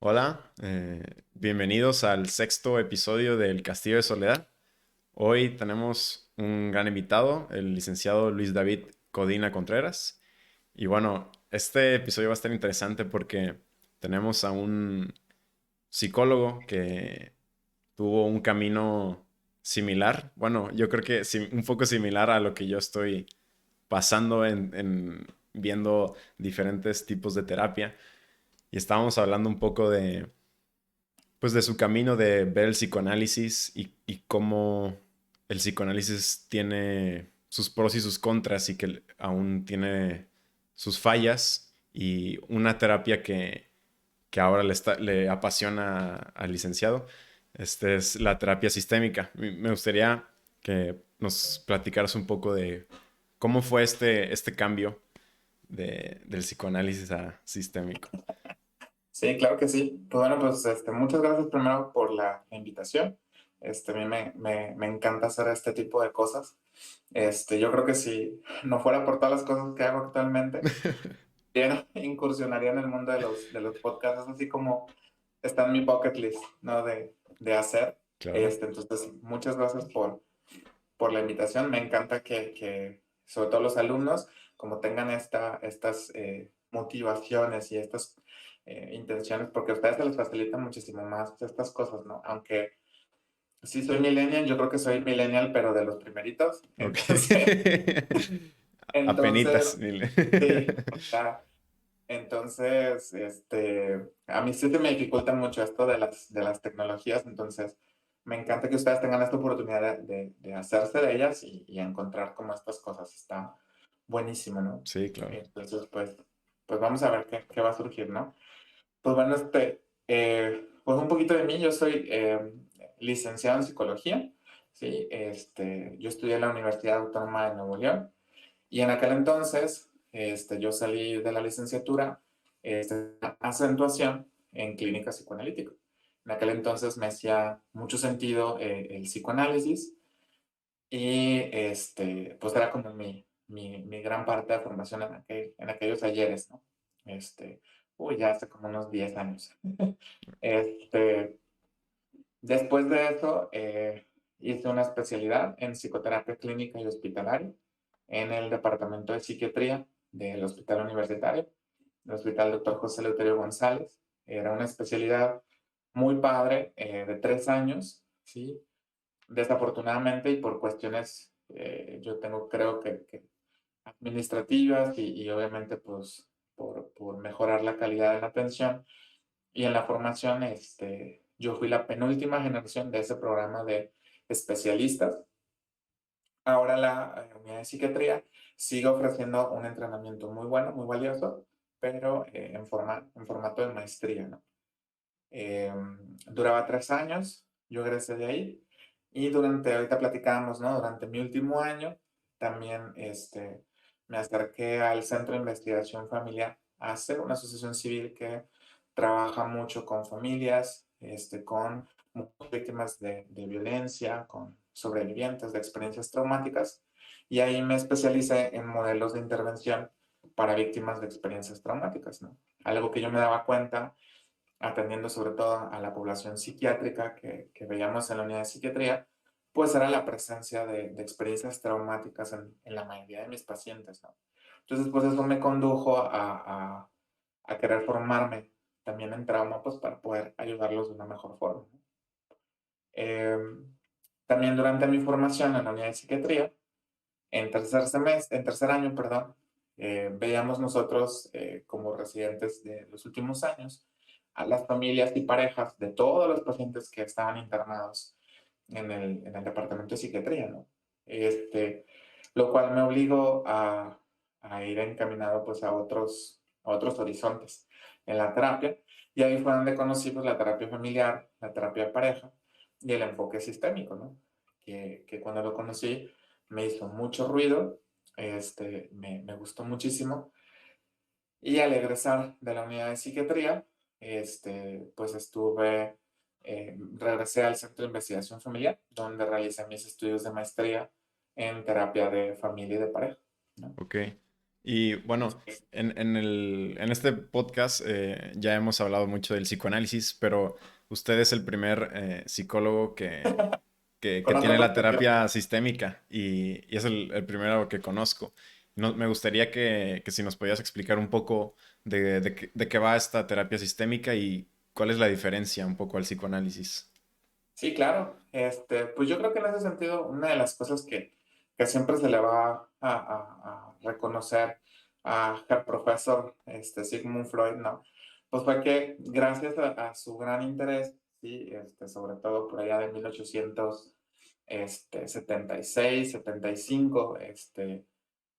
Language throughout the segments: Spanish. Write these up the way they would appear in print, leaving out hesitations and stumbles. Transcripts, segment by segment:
Hola, bienvenidos al sexto episodio del Castillo de Soledad. Hoy tenemos un gran invitado, el licenciado Luis David Codina Contreras. Y bueno, este episodio va a estar interesante porque tenemos a un psicólogo que tuvo un camino similar. Bueno, yo creo que un poco similar a lo que yo estoy pasando en viendo diferentes tipos de terapia. Y estábamos hablando un poco pues de su camino de ver el psicoanálisis y cómo el psicoanálisis tiene sus pros y sus contras y que aún tiene sus fallas y una terapia que ahora le apasiona al licenciado, es la terapia sistémica. Me gustaría que nos platicaras un poco de cómo fue este cambio del psicoanálisis a sistémico. Sí, claro que sí. Pues bueno, pues muchas gracias primero por la invitación. A mí me encanta hacer este tipo de cosas. Yo creo que si no fuera por todas las cosas que hago actualmente, ya incursionaría en el mundo de los podcasts, es así como está en mi bucket list, ¿no? De hacer. Claro. Entonces, muchas gracias por la invitación. Me encanta que sobre todo los alumnos, como tengan estas motivaciones y estas intenciones, porque a ustedes se les facilita muchísimo más estas cosas, ¿no? Aunque sí soy millennial, yo creo que soy millennial, pero de los primeritos. Ok. Apenitas. Entonces, sí, o sea, a mí sí se me dificulta mucho esto de las tecnologías, entonces me encanta que ustedes tengan esta oportunidad de hacerse de ellas y encontrar como estas cosas. Está buenísimo, ¿no? Sí, claro. Entonces, pues vamos a ver qué va a surgir, ¿no? Pues bueno, pues un poquito de mí, yo soy licenciado en psicología, ¿sí? Yo estudié en la Universidad Autónoma de Nuevo León y en aquel entonces, yo salí de la licenciatura, acentuación en clínica psicoanalítica. En aquel entonces me hacía mucho sentido el psicoanálisis y pues era como mi gran parte de formación en aquellos talleres, ¿no? Este, ya hace como unos 10 años. Este, Después de eso, hice una especialidad en psicoterapia clínica y hospitalaria en el departamento de psiquiatría del Hospital Universitario, el Hospital Dr. José Eleuterio González. Era una especialidad muy padre, de 3 años, ¿sí? Desafortunadamente y por cuestiones, yo creo que administrativas y obviamente pues por mejorar la calidad de la atención y en la formación, yo fui la penúltima generación de ese programa de especialistas. Ahora la unidad de psiquiatría sigue ofreciendo un entrenamiento muy bueno, muy valioso, pero en formato de maestría, ¿no? Duraba 3 años, yo egresé de ahí y ahorita platicábamos, ¿no? Durante mi último año también me acerqué al Centro de Investigación Familiar, ACE, una asociación civil que trabaja mucho con familias, con víctimas de violencia, con sobrevivientes de experiencias traumáticas, y ahí me especialicé en modelos de intervención para víctimas de experiencias traumáticas, ¿no? Algo que yo me daba cuenta atendiendo sobre todo a la población psiquiátrica que veíamos en la unidad de psiquiatría, pues era la presencia de experiencias traumáticas en la mayoría de mis pacientes, ¿no? Entonces, pues eso me condujo a querer formarme también en trauma, pues para poder ayudarlos de una mejor forma, ¿no? También durante mi formación en la unidad de psiquiatría, en tercer año, perdón, veíamos nosotros como residentes de los últimos años a las familias y parejas de todos los pacientes que estaban internados en el departamento de psiquiatría, ¿no? Lo cual me obligó a ir encaminado pues a otros horizontes en la terapia, y ahí fue donde conocí pues la terapia familiar, la terapia de pareja y el enfoque sistémico, ¿no? Que cuando lo conocí me hizo mucho ruido, me gustó muchísimo, y al egresar de la unidad de psiquiatría, pues regresé al Centro de Investigación Familiar, donde realicé mis estudios de maestría en terapia de familia y de pareja, ¿no? Ok. Y bueno, en este podcast ya hemos hablado mucho del psicoanálisis, pero usted es el primer psicólogo que Con otra tiene la perspectiva. terapia sistémica y es el primero que conozco. No, me gustaría que si nos podías explicar un poco de qué va esta terapia sistémica y cuál es la diferencia un poco al psicoanálisis. Sí, claro. Pues yo creo que en ese sentido, una de las cosas que siempre se le va a reconocer al profesor Sigmund Freud, ¿no? Pues fue que gracias a su gran interés, sí, sobre todo por allá de 1876, 75,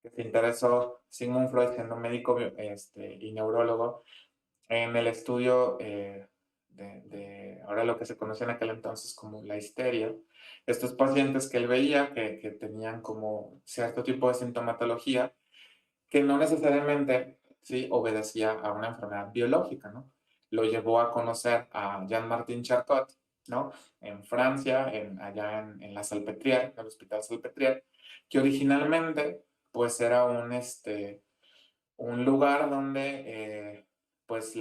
que se interesó Sigmund Freud siendo médico y neurólogo en el estudio de ahora lo que se conocía en aquel entonces como la histeria, estos pacientes que él veía que tenían como cierto tipo de sintomatología que no necesariamente ¿sí? obedecía a una enfermedad biológica, ¿no? Lo llevó a conocer a Jean-Martin Charcot, ¿no? En Francia, allá en la Salpêtrière, en el Hospital Salpêtrière, que originalmente pues era un lugar donde, pues,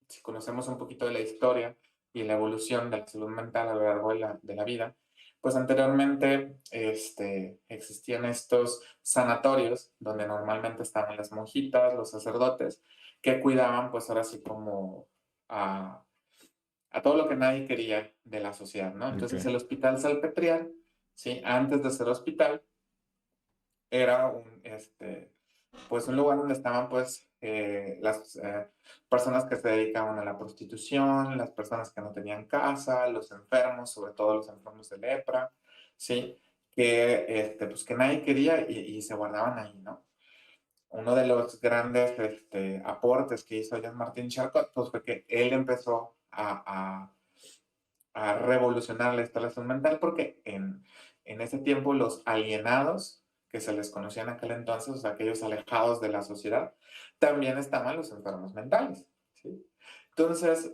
si conocemos un poquito de la historia y la evolución de la salud mental a lo largo de la vida, pues anteriormente existían estos sanatorios donde normalmente estaban las monjitas, los sacerdotes, que cuidaban, pues ahora sí como a, a todo lo que nadie quería de la sociedad, ¿no? Ok, Entonces el Hospital Salpetrial, ¿sí? Antes de ser hospital, era pues un lugar donde estaban pues las personas que se dedicaban a la prostitución, las personas que no tenían casa, los enfermos, sobre todo los enfermos de lepra, ¿sí? Pues que nadie quería y se guardaban ahí, ¿no? Uno de los grandes aportes que hizo Jean Martin Charcot pues fue que él empezó a revolucionar la instalación mental porque en ese tiempo los alienados, que se les conocía en aquel entonces, o sea, aquellos alejados de la sociedad, también estaban los enfermos mentales, ¿sí? Entonces,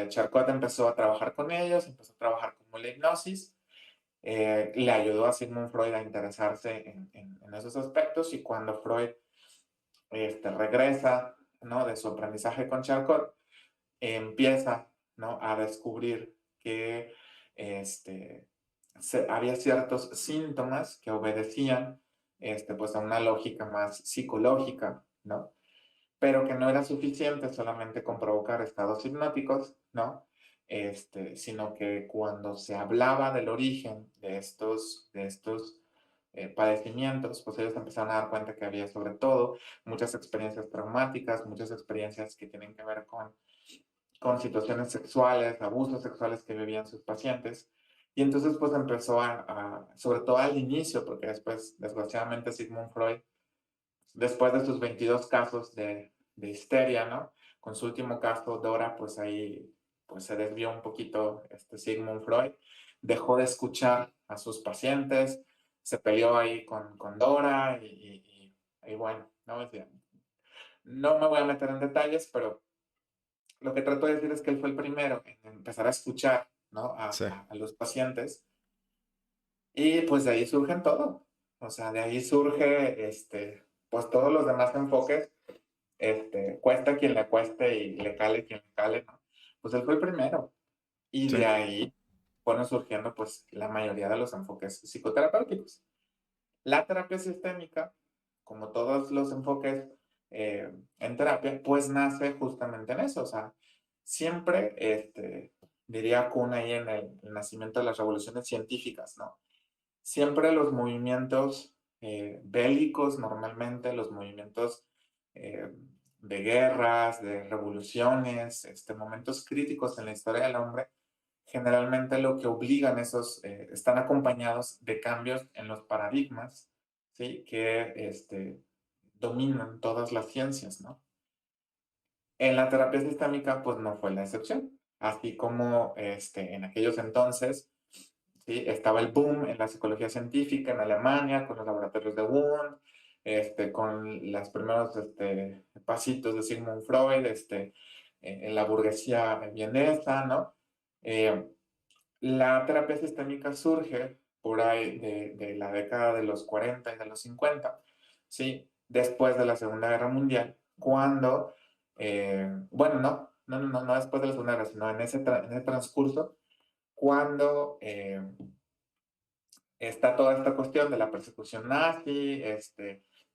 Charcot empezó a trabajar con ellos, empezó a trabajar con la hipnosis, le ayudó a Sigmund Freud a interesarse en esos aspectos y cuando Freud regresa, ¿no? de su aprendizaje con Charcot, empieza, ¿no? a descubrir que había ciertos síntomas que obedecían pues a una lógica más psicológica, ¿no? Pero que no era suficiente solamente con provocar estados hipnóticos, ¿no? Sino que cuando se hablaba del origen de estos padecimientos, pues ellos empezaron a dar cuenta que había sobre todo muchas experiencias traumáticas, muchas experiencias que tienen que ver con situaciones sexuales, abusos sexuales que vivían sus pacientes. Y entonces pues empezó sobre todo al inicio, porque después, desgraciadamente, Sigmund Freud, después de sus 22 casos de histeria, ¿no? Con su último caso, Dora, pues ahí pues se desvió un poquito Sigmund Freud, dejó de escuchar a sus pacientes, se peleó ahí con Dora y bueno, ¿no? No me voy a meter en detalles, pero lo que trato de decir es que él fue el primero en empezar a escuchar, ¿no? a, sí, a- a los pacientes y pues de ahí surgen todo. O sea, de ahí surge, pues todos los demás enfoques, cuesta quien le cueste y le cale quien le cale, ¿no? Pues él fue el primero. Y sí, de ahí fueron surgiendo pues la mayoría de los enfoques psicoterapéuticos. La terapia sistémica, como todos los enfoques en terapia, pues nace justamente en eso. O sea, siempre, diría Kuhn ahí en el nacimiento de las revoluciones científicas, ¿no? Siempre los movimientos bélicos, normalmente los movimientos eh, de guerras, de revoluciones, momentos críticos en la historia del hombre, generalmente lo que obligan están acompañados de cambios en los paradigmas, ¿sí? Que dominan todas las ciencias, ¿no? En la terapia sistémica, pues no fue la excepción. Así como en aquellos entonces, ¿sí? Estaba el boom en la psicología científica en Alemania, con los laboratorios de Wundt, con los primeros pasitos de Sigmund Freud, en la burguesía vienesa, ¿no? Eh, la terapia sistémica surge por ahí de la década de los 40 y de los 50, ¿sí? después de la Segunda Guerra Mundial, cuando, bueno, no después de la Segunda Guerra, sino en ese transcurso, cuando está toda esta cuestión de la persecución nazi,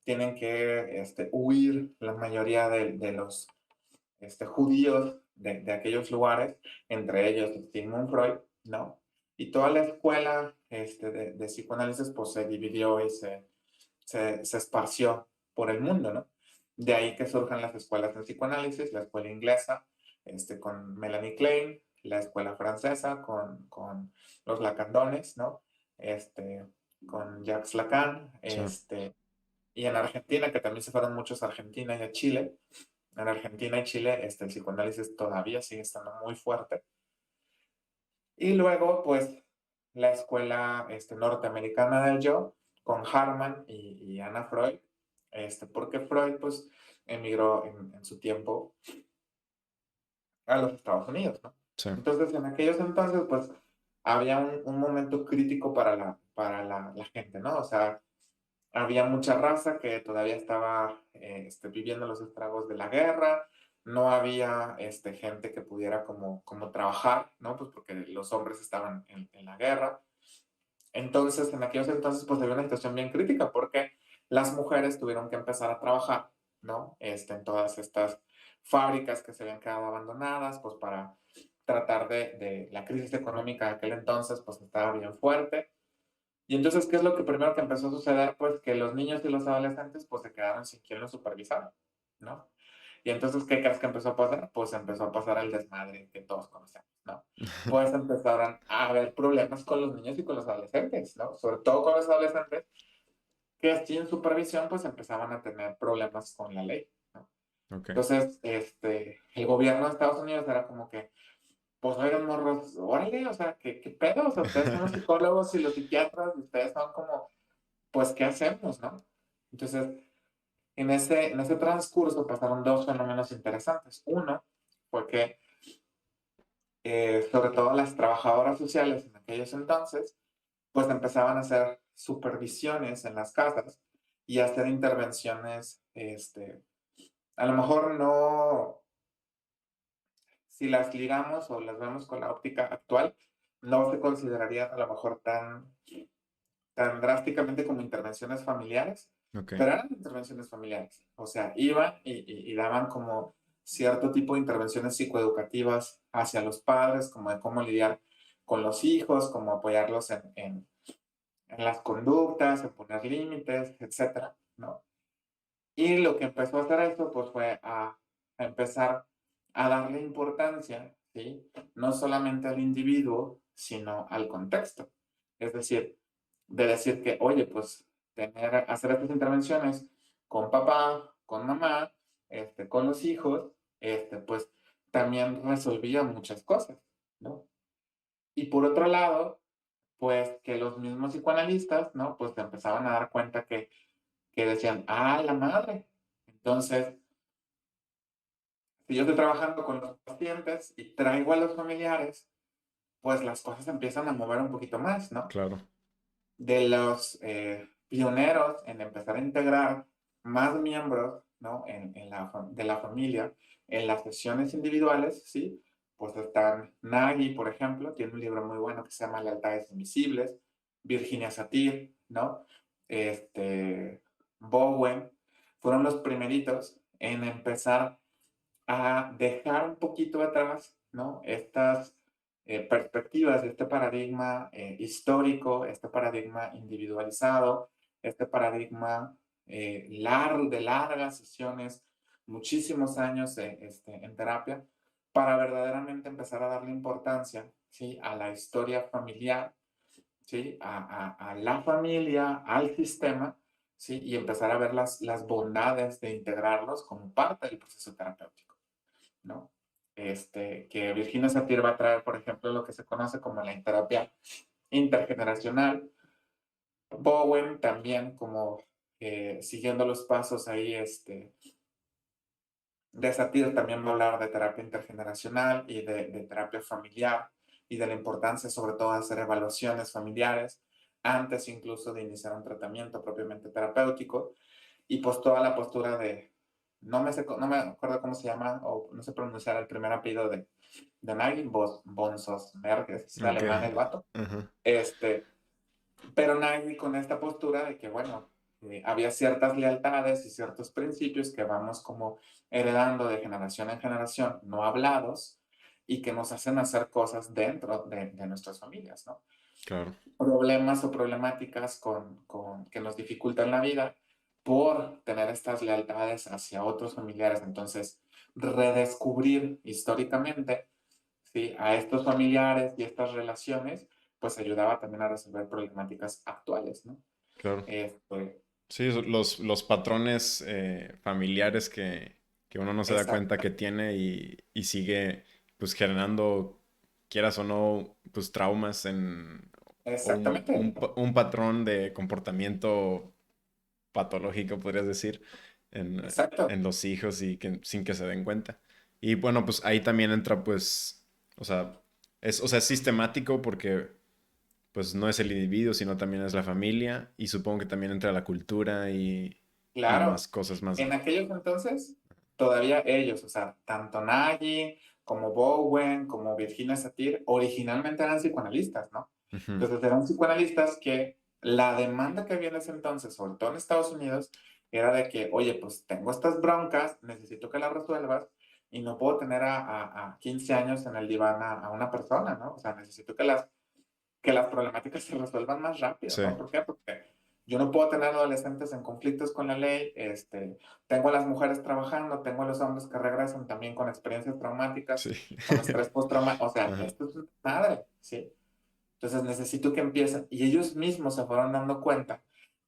tienen que huir la mayoría de los judíos de aquellos lugares, entre ellos Sigmund Freud, ¿no? Y toda la escuela de psicoanálisis pues se dividió y se esparció por el mundo, ¿no? De ahí que surjan las escuelas de psicoanálisis, la escuela inglesa con Melanie Klein, la escuela francesa con los Lacandones, ¿no? Este, con Jacques Lacan, Sí. y en Argentina, que también se fueron muchos a Argentina y a Chile. En Argentina y Chile el psicoanálisis todavía sigue estando muy fuerte. Y luego, pues, la escuela norteamericana del yo, con Harman y Anna Freud, porque Freud, pues, emigró en su tiempo a los Estados Unidos, ¿no? Sí. Entonces, en aquellos entonces, pues, había un momento crítico para la gente, ¿no? O sea, había mucha raza que todavía estaba viviendo los estragos de la guerra, no había gente que pudiera como trabajar, ¿no? Pues porque los hombres estaban en la guerra. Entonces, en aquellos entonces, pues había una situación bien crítica porque las mujeres tuvieron que empezar a trabajar, ¿no? En todas estas fábricas que se habían quedado abandonadas, pues para tratar de la crisis económica de aquel entonces, pues estaba bien fuerte. Y entonces, ¿qué es lo que primero que empezó a suceder? Pues que los niños y los adolescentes pues se quedaron sin quien los supervisara, ¿no? Y entonces, ¿qué crees que empezó a pasar? Pues empezó a pasar el desmadre que todos conocemos, ¿no? Pues empezaron a haber problemas con los niños y con los adolescentes, ¿no? Sobre todo con los adolescentes que sin supervisión pues empezaban a tener problemas con la ley, ¿no? Ok. Entonces, el gobierno de Estados Unidos era como que, pues oigan, morros, órale, o sea, ¿qué pedo? O sea, ustedes son los psicólogos y los psiquiatras y ustedes son como, pues, ¿qué hacemos, no? Entonces, en ese transcurso pasaron dos fenómenos interesantes. Uno fue que, sobre todo las trabajadoras sociales en aquellos entonces, pues empezaban a hacer supervisiones en las casas y a hacer intervenciones, a lo mejor no, si las ligamos o las vemos con la óptica actual, no se considerarían a lo mejor tan drásticamente como intervenciones familiares, Ok. pero eran intervenciones familiares. O sea, iban y daban como cierto tipo de intervenciones psicoeducativas hacia los padres, como de cómo lidiar con los hijos, cómo apoyarlos en las conductas, en poner límites, etcétera, ¿no? Y lo que empezó a hacer esto, pues fue a empezar a darle importancia, ¿sí? No solamente al individuo, sino al contexto. Es decir, de decir que, oye, pues hacer estas intervenciones con papá, con mamá, con los hijos, pues también resolvía muchas cosas, ¿no? Y por otro lado, pues que los mismos psicoanalistas, ¿no? Pues te empezaban a dar cuenta que decían, ah, la madre. Entonces, si yo estoy trabajando con los pacientes y traigo a los familiares, pues las cosas empiezan a mover un poquito más, ¿no? Claro. De los pioneros en empezar a integrar más miembros, ¿no? De la familia en las sesiones individuales, ¿sí? Pues están Nagy, por ejemplo, tiene un libro muy bueno que se llama Lealtades Invisibles, Virginia Satir, ¿no? Bowen, fueron los primeritos en empezar a dejar un poquito atrás, ¿no? Estas perspectivas de este paradigma histórico, este paradigma individualizado, este paradigma de largas sesiones, muchísimos años en terapia, para verdaderamente empezar a darle importancia, ¿sí? A la historia familiar, ¿sí? A la familia, al sistema, ¿sí? Y empezar a ver las bondades de integrarlos como parte del proceso terapéutico, ¿no? Que Virginia Satir va a traer, por ejemplo, lo que se conoce como la terapia intergeneracional. Bowen también, como siguiendo los pasos ahí, de Satir también va a hablar de terapia intergeneracional y de terapia familiar y de la importancia sobre todo de hacer evaluaciones familiares antes incluso de iniciar un tratamiento propiamente terapéutico. y pues toda la postura de, no me acuerdo cómo se llama, o no sé pronunciar el primer apellido de Nagy, von Sosmer, que es Ok. alemán el vato. Ajá. Este, pero Nagy con esta postura de que, bueno, había ciertas lealtades y ciertos principios que vamos como heredando de generación en generación, no hablados, y que nos hacen hacer cosas dentro de nuestras familias, ¿no? Claro. Problemas o problemáticas que nos dificultan la vida por tener estas lealtades hacia otros familiares. Entonces, redescubrir históricamente, ¿sí?, a estos familiares y estas relaciones, pues ayudaba también a resolver problemáticas actuales, ¿no? Claro. Este, Sí, los patrones familiares que uno no se da cuenta exacta, que tiene y sigue pues generando, quieras o no, pues traumas o exactamente, un patrón de comportamiento patológico, podrías decir, exacto, en los hijos y sin que se den cuenta. Y bueno, pues ahí también entra pues, o sea, o sea, es sistemático porque pues no es el individuo, sino también es la familia y supongo que también entra la cultura y claro. más cosas más. En aquellos entonces, todavía ellos, o sea, tanto Nagy como Bowen, como Virginia Satir, originalmente eran psicoanalistas, ¿no? Ujú. Entonces eran psicoanalistas que la demanda que había en ese entonces, sobre todo en Estados Unidos, era de que, oye, pues tengo estas broncas, necesito que las resuelvas y no puedo tener a 15 años en el diván a una persona, ¿no? O sea, necesito que las problemáticas se resuelvan más rápido, Sí, ¿no? ¿Por qué? Porque yo no puedo tener adolescentes en conflictos con la ley, tengo a las mujeres trabajando, tengo a los hombres que regresan también con experiencias traumáticas, sí. con estrés postraumático, o sea, Ajá. esto es una madre, ¿sí? Entonces necesito que empiecen, y ellos mismos se fueron dando cuenta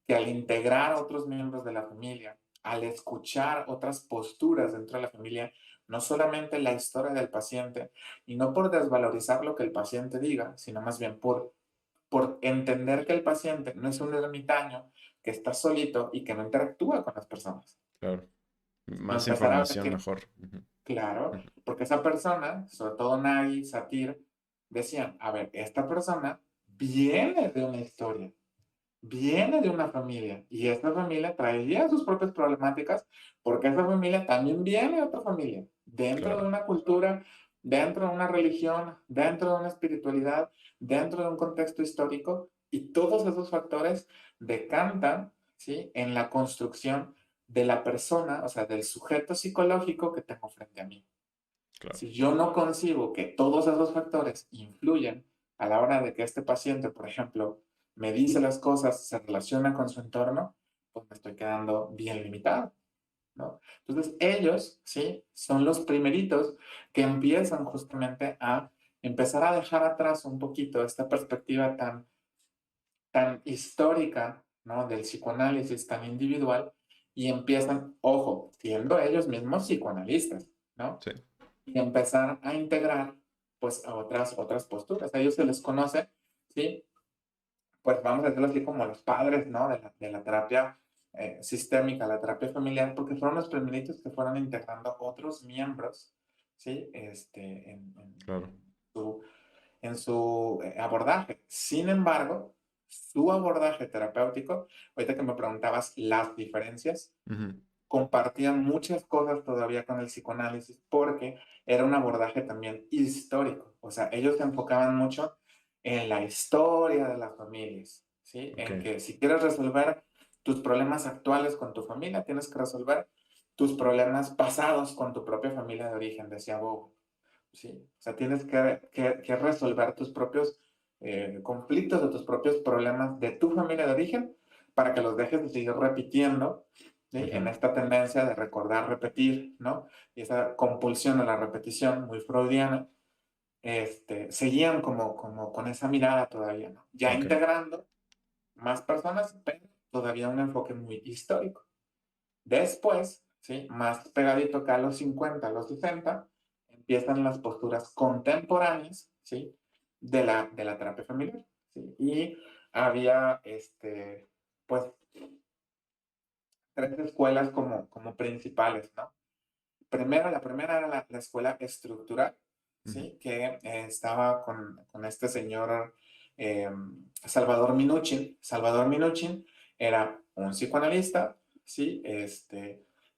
que al integrar a otros miembros de la familia, al escuchar otras posturas dentro de la familia, no solamente la historia del paciente, y no por desvalorizar lo que el paciente diga, sino más bien por entender que el paciente no es un ermitaño, que está solito y que no interactúa con las personas. Claro. Y Más empezar a ver información que, mejor. Ujú. claro, Ujú. porque esa persona, sobre todo Nagy, Satir, decían, a ver, esta persona viene de una historia, viene de una familia, y esta familia traía sus propias problemáticas, porque esa familia también viene de otra familia, dentro de Claro. una cultura, dentro de una religión, dentro de una espiritualidad, dentro de un contexto histórico, y todos esos factores decantan, ¿sí?, en la construcción de la persona, o sea, del sujeto psicológico que tengo frente a mí. Claro. Si yo no concibo que todos esos factores influyen a la hora de que este paciente, por ejemplo, me dice las cosas, se relaciona con su entorno, pues me estoy quedando bien limitado, ¿no? Entonces, ellos, ¿sí?, son los primeritos que empiezan justamente a empezar a dejar atrás un poquito esta perspectiva tan histórica, ¿no?, del psicoanálisis tan individual, y empiezan, ojo, siendo ellos mismos psicoanalistas, ¿no?, Sí. y empezar a integrar, pues, a otras posturas. A ellos se les conoce, ¿sí?, pues vamos a decirlo así, como los padres, ¿no?, de la terapia sistémica, la terapia familiar, porque fueron los primeritos que fueron integrando otros miembros, ¿sí?, Claro. en su abordaje. Sin embargo, su abordaje terapéutico, ahorita que me preguntabas las diferencias, Ujú. compartían muchas cosas todavía con el psicoanálisis porque era un abordaje también histórico. O sea, ellos se enfocaban mucho en la historia de las familias, ¿sí? Ok. En que si quieres resolver tus problemas actuales con tu familia, tienes que resolver tus problemas pasados con tu propia familia de origen, decía Bob. ¿Sí? O sea, tienes que resolver tus propios conflictos o tus propios problemas de tu familia de origen para que los dejes de seguir repitiendo, ¿sí?, en Ujú. esta tendencia de recordar, repetir, ¿no? Y esa compulsión a la repetición muy freudiana, seguían como con esa mirada todavía, ¿no? Ya Ok. integrando más personas, pero todavía un enfoque muy histórico. Después, ¿sí?, más pegadito que a los 50, a los 60, empiezan las posturas contemporáneas, ¿sí?, de la terapia familiar, ¿sí? Y había, pues, tres escuelas como principales, ¿no? La primera era la escuela estructural, Ujú. ¿sí?, que estaba con este señor Salvador Minuchin. Salvador Minuchin era un psicoanalista, ¿sí?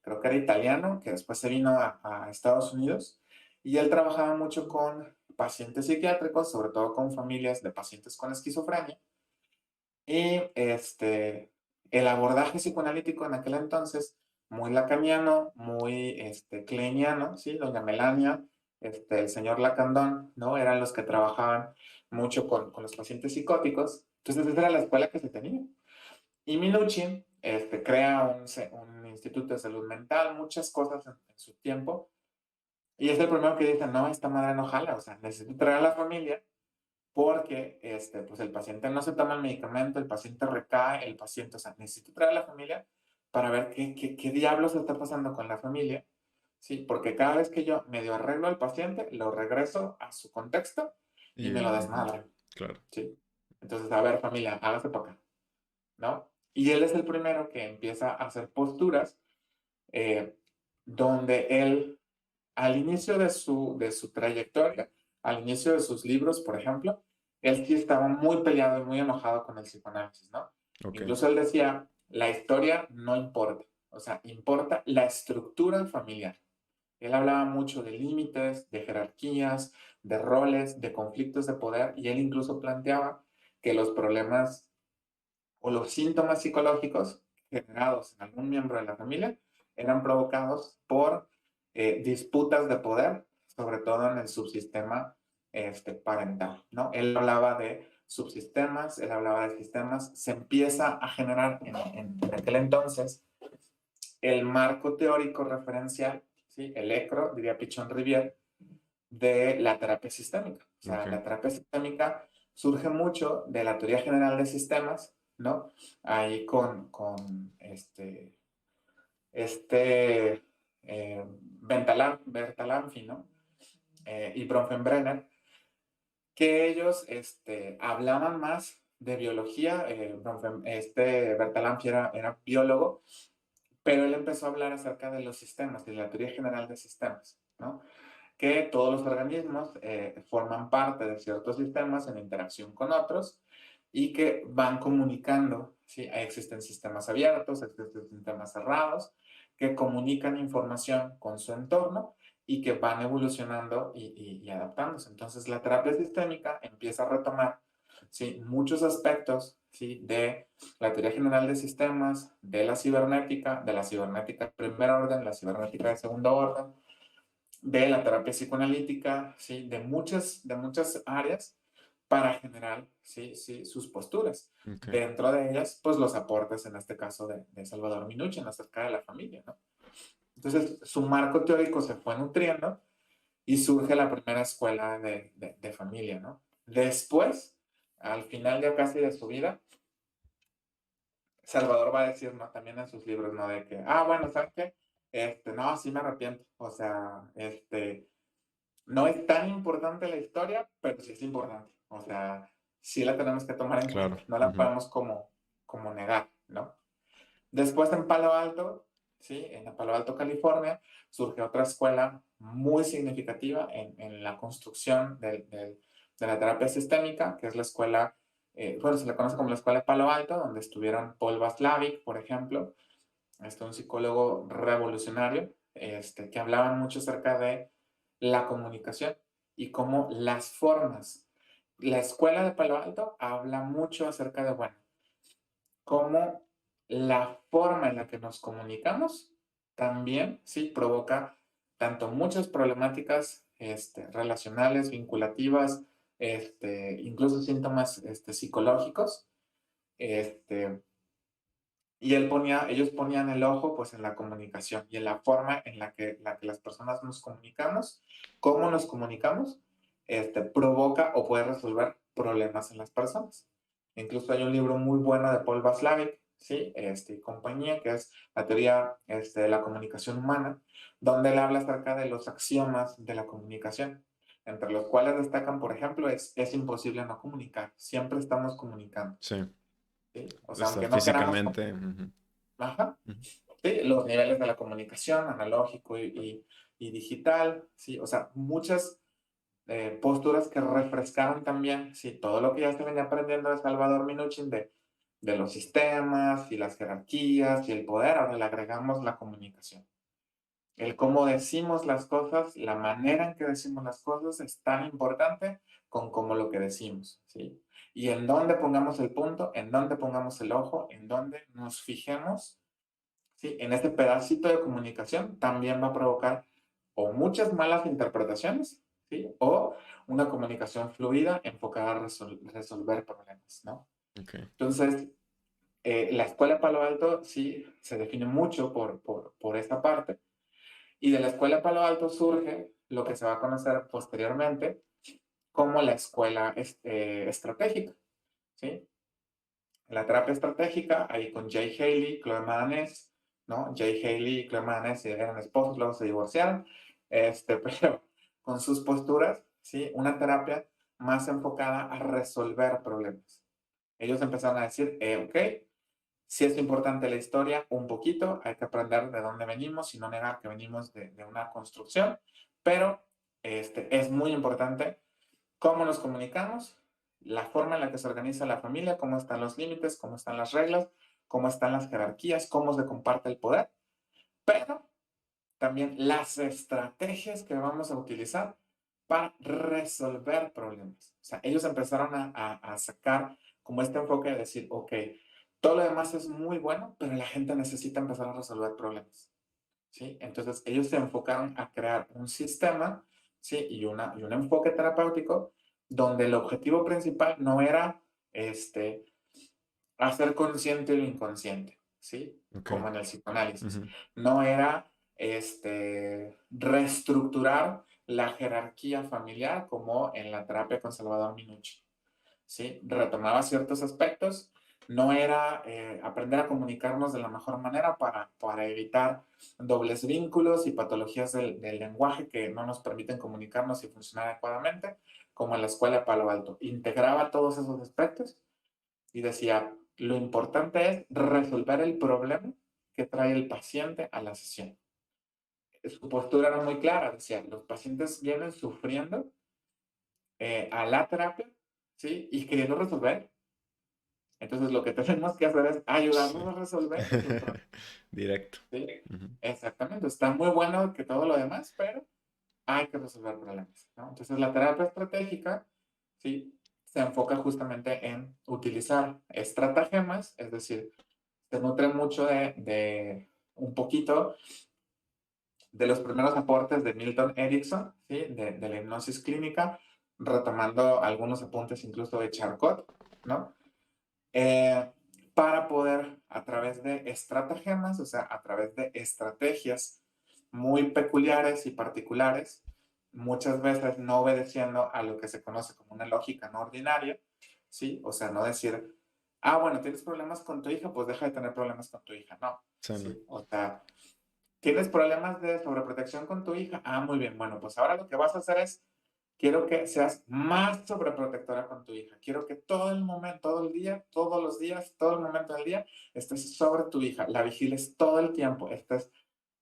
Creo que era italiano, que después se vino a Estados Unidos, y él trabajaba mucho con pacientes psiquiátricos, sobre todo con familias de pacientes con esquizofrenia, y el abordaje psicoanalítico en aquel entonces, muy lacaniano, muy kleiniano, ¿sí? Doña Melania, el señor Lacandón, ¿no? Eran los que trabajaban mucho con los pacientes psicóticos. Entonces, esa era la escuela que se tenía. Y Minuchin crea un instituto de salud mental, muchas cosas en su tiempo. Y es el primero que dice, no, esta madre no jala, o sea, necesito traer a la familia porque pues el paciente no se toma el medicamento, el paciente recae, el paciente, o sea, necesito traer a la familia para ver qué diablos está pasando con la familia, ¿sí? Porque cada vez que yo medio arreglo al paciente, lo regreso a su contexto y me Y, lo ujú, desmadro, claro. ¿sí? Entonces, a ver, familia, hágase para acá, ¿no? Y él es el primero que empieza a hacer posturas eh, donde él, al inicio de su trayectoria, al inicio de sus libros, por ejemplo, él sí estaba muy peleado y muy enojado con el psicoanálisis, ¿no? Ok. Incluso él decía, la historia no importa, o sea, importa la estructura familiar. Él hablaba mucho de límites, de jerarquías, de roles, de conflictos de poder, y él incluso planteaba que los problemas o los síntomas psicológicos generados en algún miembro de la familia eran provocados por disputas de poder, sobre todo en el subsistema parental, ¿no? Él hablaba de subsistemas, él hablaba de sistemas, se empieza a generar en aquel entonces el marco teórico referencial, ¿sí? El ECRO, diría Pichon Rivière, de la terapia sistémica. O sea, Ok. la terapia sistémica surge mucho de la teoría general de sistemas, ¿no? Ahí con Bertalanffy, ¿no? Y Bronfenbrenner, que ellos hablaban más de biología. Bertalanffy era biólogo, pero él empezó a hablar acerca de los sistemas, de la teoría general de sistemas, ¿no? Que todos los organismos forman parte de ciertos sistemas en interacción con otros y que van comunicando, ¿sí? Existen sistemas abiertos, existen sistemas cerrados, que comunican información con su entorno y que van evolucionando y adaptándose. Entonces, la terapia sistémica empieza a retomar, ¿sí? Muchos aspectos, ¿sí? De la teoría general de sistemas, de la cibernética de primer orden, la cibernética de segundo orden, de la terapia psicoanalítica, ¿sí? De muchas áreas para generar, ¿sí? Sí, sus posturas. Ok. Dentro de ellas, pues los aportes, en este caso de Salvador Minuchin, acerca de la familia, ¿no? Entonces, su marco teórico se fue nutriendo y surge la primera escuela de familia, ¿no? Después, al final ya casi de su vida, Salvador va a decir, ¿no? También en sus libros, ¿no? De que, bueno, ¿sabes qué? No, sí me arrepiento. O sea, no es tan importante la historia, pero sí es importante. O sea, sí la tenemos que tomar en Claro. cuenta. No la Ujú. podemos como negar, ¿no? Después en Palo Alto, ¿sí? En Palo Alto, California, surge otra escuela muy significativa en la construcción de la terapia sistémica, que es la escuela, bueno, se le conoce como la escuela de Palo Alto, donde estuvieron Paul Václavic, por ejemplo, un psicólogo revolucionario, que hablaba mucho acerca de la comunicación y cómo las formas. La escuela de Palo Alto habla mucho acerca de, bueno, cómo la forma en la que nos comunicamos también, sí, provoca tanto muchas problemáticas relacionales, vinculativas, incluso síntomas psicológicos, este, y ellos ponían el ojo pues en la comunicación y en la forma en la que las personas nos comunicamos, cómo nos comunicamos, provoca o puede resolver problemas en las personas. Incluso hay un libro muy bueno de Paul Václavic, ¿sí? Y compañía, que es la teoría de la comunicación humana, donde él habla acerca de los axiomas de la comunicación, entre los cuales destacan, por ejemplo, es imposible no comunicar, siempre estamos comunicando, Sí. ¿sí? O sea, Está aunque no queramos. físicamente. Ujú, Ajá. ujú. Sí, los niveles de la comunicación, analógico y digital, sí, o sea, muchas posturas que refrescaron también, sí, todo lo que ya se venía aprendiendo de Salvador Minuchin, de de los sistemas y las jerarquías y el poder, ahora le agregamos la comunicación. El cómo decimos las cosas, la manera en que decimos las cosas es tan importante con cómo lo que decimos, ¿sí? Y en dónde pongamos el punto, en dónde pongamos el ojo, en dónde nos fijemos, ¿sí? En este pedacito de comunicación también va a provocar o muchas malas interpretaciones, ¿sí? O una comunicación fluida enfocada a resolver problemas, ¿no? Ok. Entonces, la escuela de Palo Alto sí se define mucho por esta parte. Y de la escuela de Palo Alto surge lo que se va a conocer posteriormente como la escuela estratégica, ¿sí? La terapia estratégica, ahí con Jay Haley, Chloe Madanes, ¿no? Jay Haley y Chloe Madanes eran esposos, luego se divorciaron, pero con sus posturas, ¿sí? Una terapia más enfocada a resolver problemas. Ellos empezaron a decir, ok, sí es importante la historia, un poquito, hay que aprender de dónde venimos y no negar que venimos de una construcción, pero es muy importante cómo nos comunicamos, la forma en la que se organiza la familia, cómo están los límites, cómo están las reglas, cómo están las jerarquías, cómo se comparte el poder, pero también las estrategias que vamos a utilizar para resolver problemas. O sea, ellos empezaron a sacar como este enfoque de decir, ok, todo lo demás es muy bueno, pero la gente necesita empezar a resolver problemas. ¿Sí? Entonces, ellos se enfocaron a crear un sistema, ¿sí? Y un enfoque terapéutico donde el objetivo principal no era hacer consciente lo inconsciente, ¿sí? Ok. Como en el psicoanálisis. Ujú. No era reestructurar la jerarquía familiar como en la terapia con Salvador Minucci, ¿sí? Retomaba ciertos aspectos, no era aprender a comunicarnos de la mejor manera para evitar dobles vínculos y patologías del lenguaje que no nos permiten comunicarnos y funcionar adecuadamente, como en la escuela de Palo Alto. Integraba todos esos aspectos y decía, lo importante es resolver el problema que trae el paciente a la sesión. Su postura era muy clara, decía, los pacientes vienen sufriendo a la terapia, ¿sí? Y queriendo resolver. Entonces lo que tenemos que hacer es ayudarlos Sí. a resolver esos problemas. Directo. ¿Sí? Ujú. Exactamente, está muy bueno que todo lo demás, pero hay que resolver problemas, ¿no? Entonces la terapia estratégica, ¿sí? Se enfoca justamente en utilizar estratagemas, es decir, se nutre mucho de un poquito de los primeros aportes de Milton Erickson, ¿sí? De la hipnosis clínica, retomando algunos apuntes incluso de Charcot, ¿no? Eh, para poder, a través de estratagemas, o sea, a través de estrategias muy peculiares y particulares, muchas veces no obedeciendo a lo que se conoce como una lógica no ordinaria, ¿sí? O sea, no decir, ah, bueno, tienes problemas con tu hija, pues deja de tener problemas con tu hija, no, Sano. ¿sí? O sea, tienes problemas de sobreprotección con tu hija, ah, muy bien, bueno, pues ahora lo que vas a hacer es quiero que seas más sobreprotectora con tu hija. Quiero que todo el momento, todo el día, todos los días, todo el momento del día, estés sobre tu hija. La vigiles todo el tiempo. Estés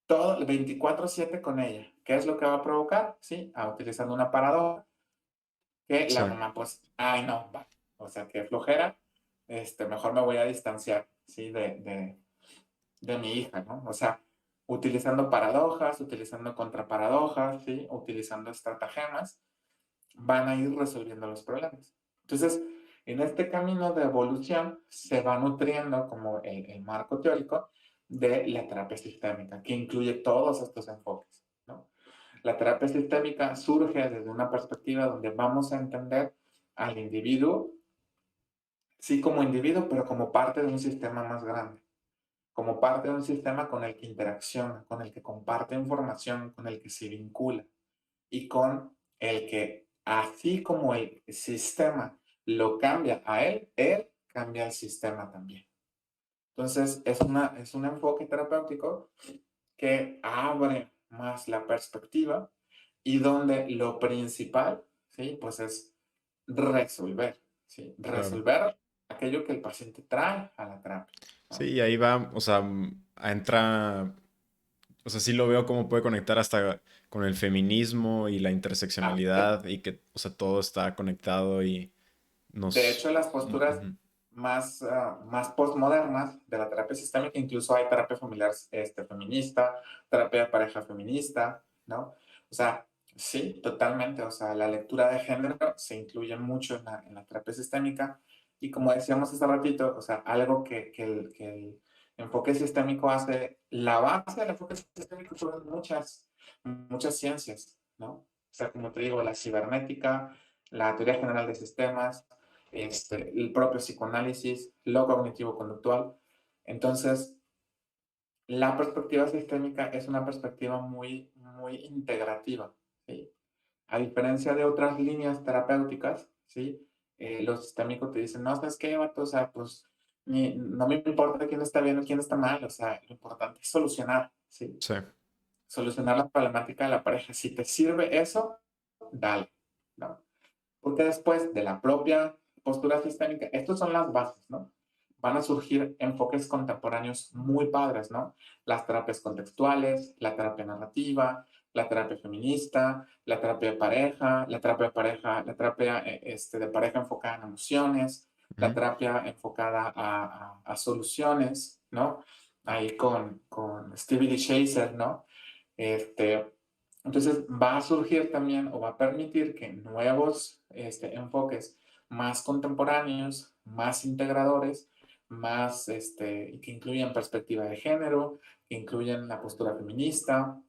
todo el 24/7 con ella. ¿Qué es lo que va a provocar? Sí, utilizando una paradoja. Que la Exacto. mamá, pues, ay, no, va. O sea, que flojera. Mejor me voy a distanciar, ¿sí? De mi hija, ¿no? O sea, utilizando paradojas, utilizando contraparadojas, ¿sí? Utilizando estratagemas van a ir resolviendo los problemas. Entonces, en este camino de evolución se va nutriendo como el marco teórico de la terapia sistémica, que incluye todos estos enfoques, ¿no? La terapia sistémica surge desde una perspectiva donde vamos a entender al individuo, sí como individuo, pero como parte de un sistema más grande, como parte de un sistema con el que interacciona, con el que comparte información, con el que se vincula y con el que, así como el sistema lo cambia a él, él cambia el sistema también. Entonces, es un enfoque terapéutico que abre más la perspectiva y donde lo principal, ¿sí? Pues es resolver, ¿sí? Claro. Resolver aquello que el paciente trae a la terapia, Sí, ¿no? y ahí va, o sea, entra, o sea, sí lo veo como puede conectar hasta con el feminismo y la Ah, de, interseccionalidad y que, o sea, todo está conectado y de nos... hecho, las posturas Ujú. más postmodernas de la terapia sistémica. Incluso hay terapia familiar feminista, terapia de pareja feminista, ¿no? O sea, sí, totalmente. O sea, la lectura de género se incluye mucho en la terapia sistémica. Y como decíamos hace ratito, o sea, algo que el enfoque sistémico hace, la base del enfoque sistémico son muchas ciencias, ¿no? O sea, como te digo, la cibernética, la teoría general de sistemas, el propio psicoanálisis, lo cognitivo-conductual. Entonces, la perspectiva sistémica es una perspectiva muy integrativa, ¿sí? A diferencia de otras líneas terapéuticas, ¿sí? Los sistémicos te dicen, no, ¿sabes qué, vato? O sea, pues no me importa quién está bien o quién está mal, o sea, lo importante es solucionar, ¿sí? Sí, Solucionar la problemática de la pareja. Si te sirve eso, dale, ¿no? Porque después de la propia postura sistémica, estas son las bases, ¿no? Van a surgir enfoques contemporáneos muy padres, ¿no? Las terapias contextuales, la terapia narrativa, la terapia feminista, la terapia de pareja, la terapia de pareja enfocada en emociones, la ujú, terapia enfocada a soluciones, ¿no? Ahí con Stevie D. Chaser, ¿no? Este, entonces va a surgir también o va a permitir que nuevos enfoques más contemporáneos, más integradores, más que incluyan perspectiva de género, que incluyan la postura feminista,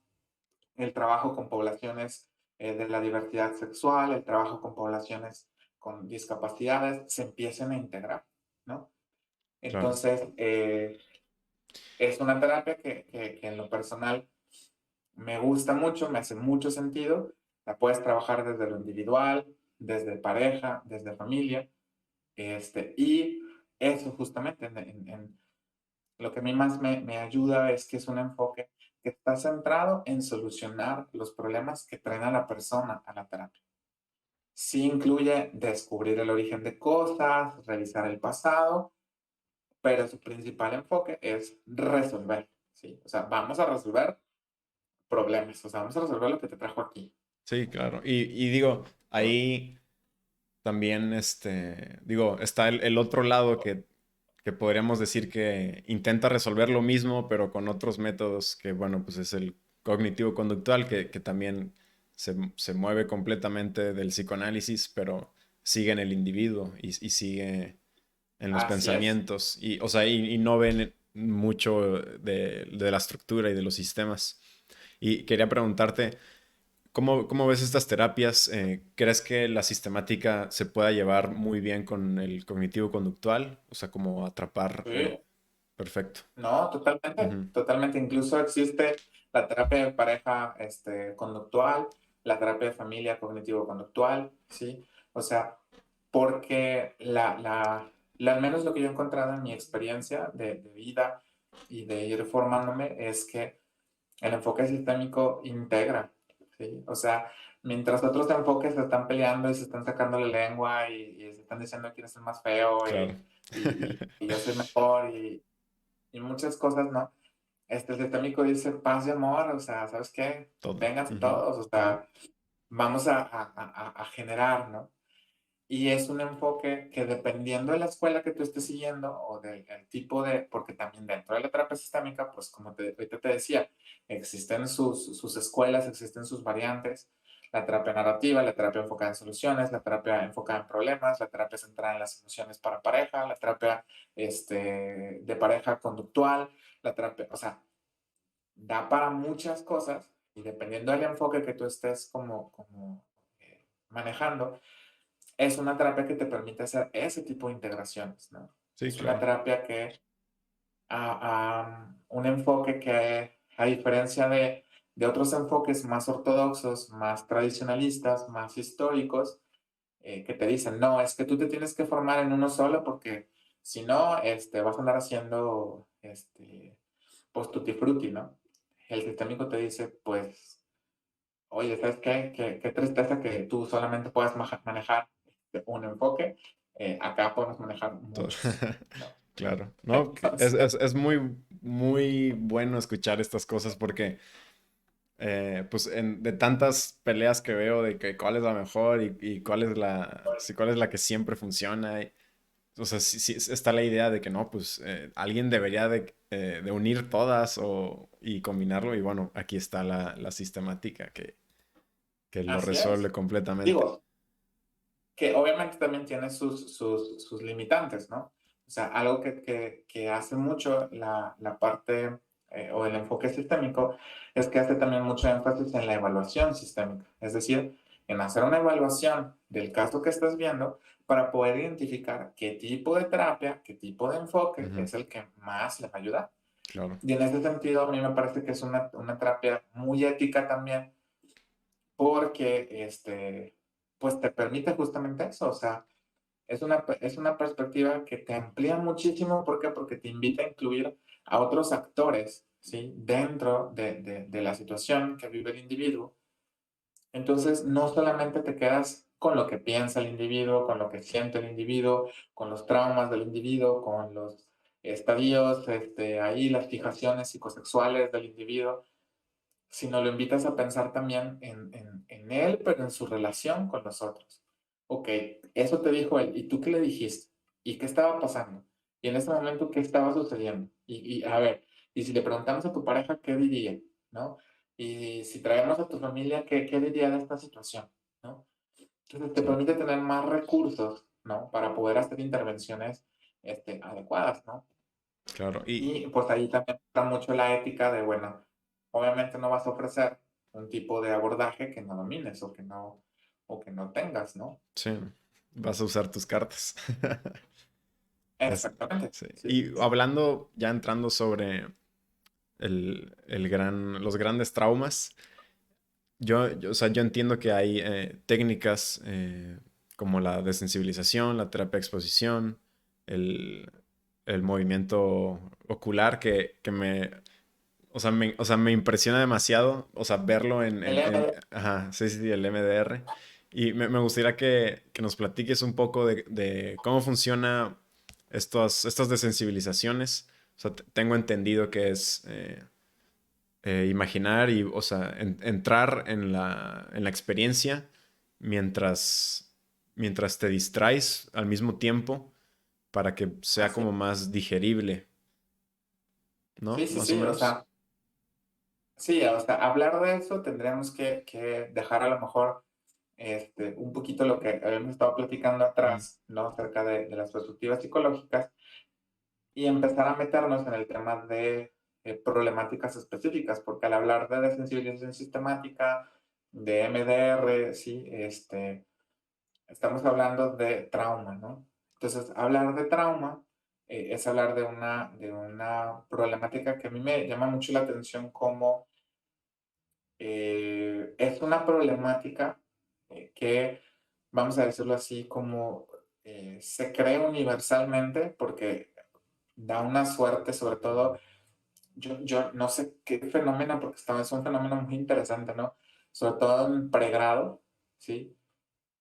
el trabajo con poblaciones de la diversidad sexual, el trabajo con poblaciones con discapacidades, se empiecen a integrar, ¿no? claro. Entonces, es una terapia que en lo personal me gusta mucho, me hace mucho sentido. La puedes trabajar desde lo individual, desde pareja, desde familia. Y eso justamente lo que a mí más me ayuda es que es un enfoque que está centrado en solucionar los problemas que traen a la persona a la terapia. Sí incluye descubrir el origen de cosas, revisar el pasado, pero su principal enfoque es resolver, ¿sí? O sea, vamos a resolver problemas, o sea, vamos a resolver lo que te trajo aquí. Sí, claro. Y digo, ahí también, digo, está el otro lado que podríamos decir que intenta resolver lo mismo, pero con otros métodos que, bueno, pues es el cognitivo-conductual, que también se mueve completamente del psicoanálisis, pero sigue en el individuo y sigue en los Así es. pensamientos, y, o sea, y no ven mucho de la estructura y de los sistemas. Y quería preguntarte, ¿cómo ves estas terapias? ¿Crees que la sistemática se pueda llevar muy bien con el cognitivo conductual? O sea, como atrapar. Sí, Perfecto. no, totalmente, Ujú, totalmente. Incluso existe la terapia de pareja conductual, la terapia de familia cognitivo-conductual, ¿sí? O sea, porque al menos lo que yo he encontrado en mi experiencia de vida y de ir formándome es que el enfoque sistémico integra, ¿sí? O sea, mientras otros enfoques se están peleando y se están sacando la lengua y se están diciendo quién es el más feo claro. y yo soy mejor y muchas cosas, ¿no? El sistémico dice paz y amor, o sea, ¿sabes qué? Todo. Vénganse Ujú, todos, o sea, vamos a generar, ¿no? Y es un enfoque que dependiendo de la escuela que tú estés siguiendo o del el tipo de, porque también dentro de la terapia sistémica, pues como ahorita te decía, existen sus escuelas, existen sus variantes, la terapia narrativa, la terapia enfocada en soluciones, la terapia enfocada en problemas, la terapia centrada en las emociones para pareja, la terapia de pareja conductual, la terapia, o sea, da para muchas cosas y dependiendo del enfoque que tú estés manejando, es una terapia que te permite hacer ese tipo de integraciones, ¿no? sí, Es una claro. terapia un enfoque que, a diferencia de otros enfoques más ortodoxos, más tradicionalistas, más históricos, que te dicen, no, es que tú te tienes que formar en uno solo porque si no, vas a andar haciendo, pues, tutti frutti, ¿no? El sistémico te dice, pues, oye, ¿sabes qué? Qué tristeza que tú solamente puedas manejar un enfoque. Acá podemos manejar Todo. muchos, ¿no? Claro. No, Entonces, es muy, muy bueno escuchar estas cosas porque, pues, de tantas peleas que veo de que cuál es la mejor y cuál es la, sí, cuál es la que siempre funciona. o sea, sí está la idea de que no, pues alguien debería de unir todas y combinarlo. Y bueno, aquí está la sistemática que lo Así resuelve es. completamente. Digo, que obviamente también tiene sus limitantes, ¿no? O sea, algo que hace mucho la parte o el enfoque sistémico es que hace también mucho énfasis en la evaluación sistémica, es decir, en hacer una evaluación del caso que estás viendo para poder identificar qué tipo de terapia, qué tipo de enfoque Ujú, es el que más le va a ayudar. claro, Y en ese sentido, a mí me parece que es una terapia muy ética también, porque pues te permite justamente eso, o sea, es una perspectiva que te amplía muchísimo. ¿Por qué? Porque te invita a incluir a otros actores, ¿sí? Dentro de la situación que vive el individuo. Entonces, no solamente te quedas con lo que piensa el individuo, con lo que siente el individuo, con los traumas del individuo, con los estadios, ahí las fijaciones psicosexuales del individuo, sino lo invitas a pensar también en él, pero en su relación con los otros. Ok, eso te dijo él, ¿y tú qué le dijiste? ¿Y qué estaba pasando? Y en ese momento, ¿qué estaba sucediendo? A ver, y si le preguntamos a tu pareja, ¿qué diría? ¿No? Y si traemos a tu familia, ¿qué diría de esta situación? ¿No? Entonces te sí, permite tener más recursos, ¿no? Para poder hacer intervenciones adecuadas, ¿no? claro. Y Y pues ahí también está mucho la ética de, bueno, obviamente no vas a ofrecer un tipo de abordaje que no domines o que no tengas, ¿no? sí, vas a usar tus cartas. Es- Exactamente, sí. sí. Y hablando, ya entrando sobre los grandes traumas, o sea, yo entiendo que hay técnicas como la desensibilización, la terapia de exposición, el, el movimiento ocular o sea, me impresiona demasiado, o sea, verlo El M, ajá, sí, sí, sí, el MDR. Y me gustaría que nos platiques un poco de cómo funciona estas desensibilizaciones. O sea, tengo entendido que es imaginar y, o sea, entrar en la experiencia mientras te distraes al mismo tiempo para que sea así. como más digerible, Sí, ¿no? sí, Más o sí, o menos. sea, sí, o sea, hablar de eso tendríamos que dejar a lo mejor un poquito lo que habíamos estado platicando Mm, atrás, ¿no? Acerca de las perspectivas psicológicas y empezar a meternos en el tema de problemáticas específicas, porque al hablar de desensibilización sistemática, de MDR, sí, estamos hablando de trauma, ¿no? Entonces, hablar de trauma es hablar de una problemática que a mí me llama mucho la atención como es una problemática que, vamos a decirlo así, como se cree universalmente porque da una suerte, sobre todo yo no sé qué fenómeno, porque es un fenómeno muy interesante, ¿no? Sobre todo en pregrado, ¿sí?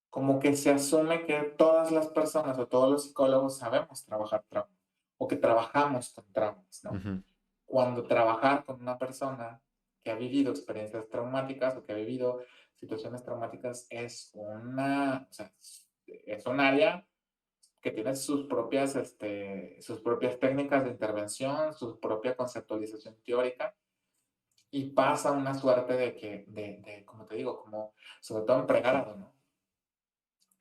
Como que se asume que todas las personas o todos los psicólogos sabemos trabajar trauma o que trabajamos con traumas, ¿no? ujú, Cuando trabajar con una persona que ha vivido experiencias traumáticas o que ha vivido situaciones traumáticas o sea, es un área que tiene sus propias técnicas de intervención, su propia conceptualización teórica, y pasa una suerte como te digo, como sobre todo en pregrado, ¿no?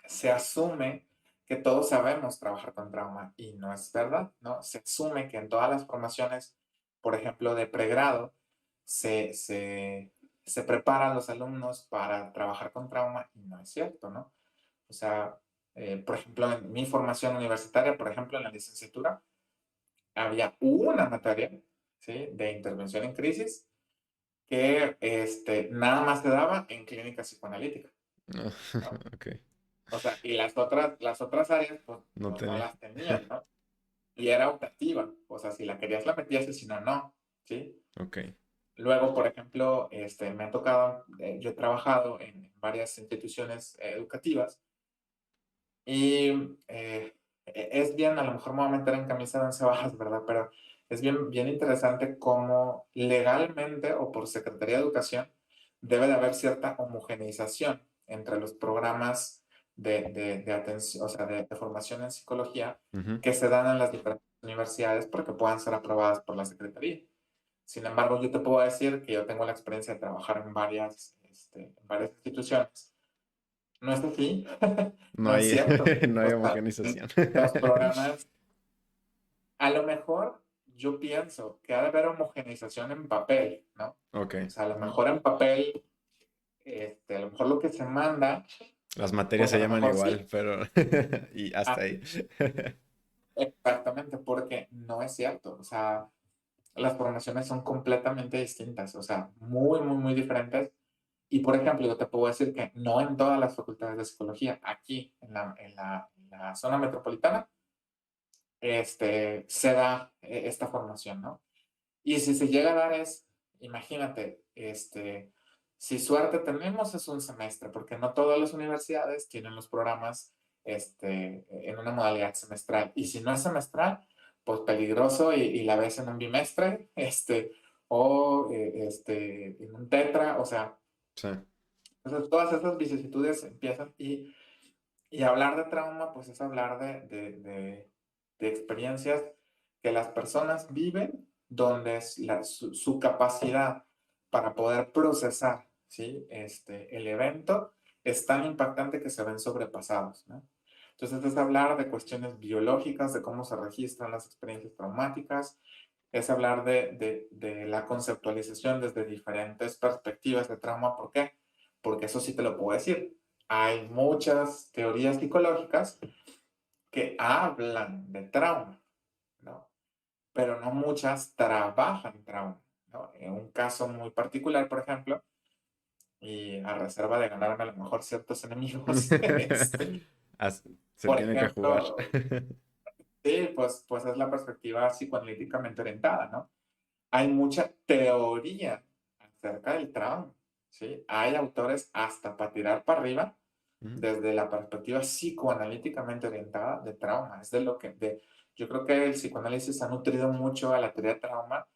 Se asume que todos sabemos trabajar con trauma y no es verdad, ¿no? Se asume que en todas las formaciones, por ejemplo, de pregrado, se, se, se preparan los alumnos para trabajar con trauma y no es cierto, ¿no? O sea, por ejemplo, en mi formación universitaria, por ejemplo, en la licenciatura, había una materia, ¿sí? De intervención en crisis que nada más se daba en clínica psicoanalítica, no, ¿no? ok, O sea, y las otras áreas, pues, no no tenía. las tenían, ¿no? Y era optativa, o sea, si la querías la metías y si no, no, ¿sí? Ok. Luego, por ejemplo, me ha tocado, yo he trabajado en varias instituciones educativas y es bien, a lo mejor me voy a meter en camisa de once varas, ¿verdad? Pero es bien, bien interesante cómo legalmente o por Secretaría de Educación debe de haber cierta homogeneización entre los programas de atención, o sea, de formación en psicología Ujú. que se dan en las diferentes universidades porque puedan ser aprobadas por la Secretaría. Sin embargo, yo te puedo decir que yo tengo la experiencia de trabajar en varias instituciones. No es así, No no es hay, cierto. no O hay sea, homogenización. los programas, a lo mejor yo pienso que ha de haber homogenización en papel, ¿no? Ok. O sea, a lo mejor en papel, a lo mejor lo que se manda, Las materias pues se a lo llaman mejor sí. igual, pero... y hasta Ah, ahí. exactamente, porque no es cierto. O sea, las formaciones son completamente distintas, o sea, muy, muy, muy diferentes. Y por ejemplo, yo te puedo decir que no en todas las facultades de psicología, aquí en la zona metropolitana, se da esta formación, ¿no? Y si se llega a dar es, imagínate, si suerte tenemos es un semestre, porque no todas las universidades tienen los programas en una modalidad semestral. Y si no es semestral, pues peligroso y la ves en un bimestre, en un tetra, o sea, Sí, entonces todas esas vicisitudes empiezan y hablar de trauma, pues es hablar de experiencias que las personas viven, donde es su capacidad para poder procesar, ¿sí? El evento es tan impactante que se ven sobrepasados, ¿no? Entonces es hablar de cuestiones biológicas, de cómo se registran las experiencias traumáticas, es hablar de la conceptualización desde diferentes perspectivas de trauma. ¿Por qué? Porque eso sí te lo puedo decir. Hay muchas teorías psicológicas que hablan de trauma, ¿no? Pero no muchas trabajan trauma, ¿no? En un caso muy particular, por ejemplo, y a reserva de ganarme a lo mejor ciertos enemigos, As- Se por tiene que jugar. ejemplo, sí, pues es la perspectiva psicoanalíticamente orientada, ¿no? Hay mucha teoría acerca del trauma, ¿sí? Hay autores hasta para tirar para arriba Ujú. desde la perspectiva psicoanalíticamente orientada de trauma. Es de lo que, yo creo que el psicoanálisis ha nutrido mucho a la teoría de trauma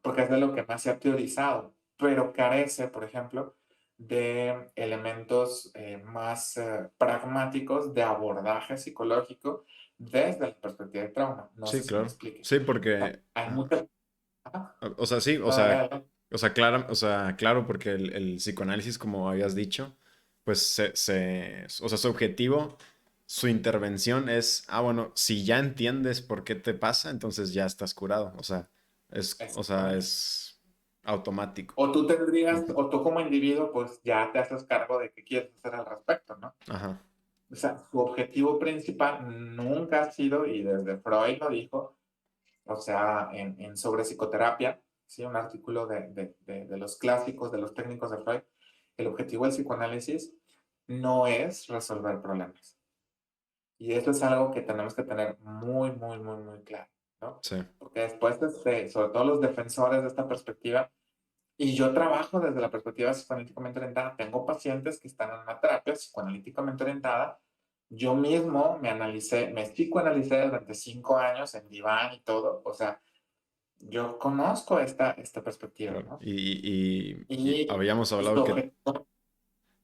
porque es de lo que más se ha teorizado, pero carece, por ejemplo, de elementos más pragmáticos de abordaje psicológico desde la perspectiva de trauma. No sé Sí, si me claro. explique. Sí, O sea, porque... hay ajá. mucha... Ajá. O sea, sí, No, dale, dale. o sea, claro, porque el psicoanálisis, como habías dicho, pues o sea, su objetivo, su intervención es, bueno, si ya entiendes por qué te pasa, entonces ya estás curado. O sea, Exactamente. es automático. O tú tendrías, Ujú. o tú como individuo, pues ya te haces cargo de qué quieres hacer al respecto, ¿no? Ajá. O sea, su objetivo principal nunca ha sido, y desde Freud lo dijo, o sea, sobre psicoterapia, ¿sí? Un artículo de los clásicos, de los técnicos de Freud, el objetivo del psicoanálisis no es resolver problemas. Y eso es algo que tenemos que tener muy, muy, muy, muy claro, ¿no? Sí. Porque después, sobre todo los defensores de esta perspectiva, y yo trabajo desde la perspectiva psicoanalíticamente orientada. Tengo pacientes que están en una terapia psicoanalíticamente orientada. Yo mismo me psicoanalicé durante 5 años en diván y todo. O sea, yo conozco esta perspectiva, Claro. ¿no? Y Y, habíamos y su hablado que, objetivo,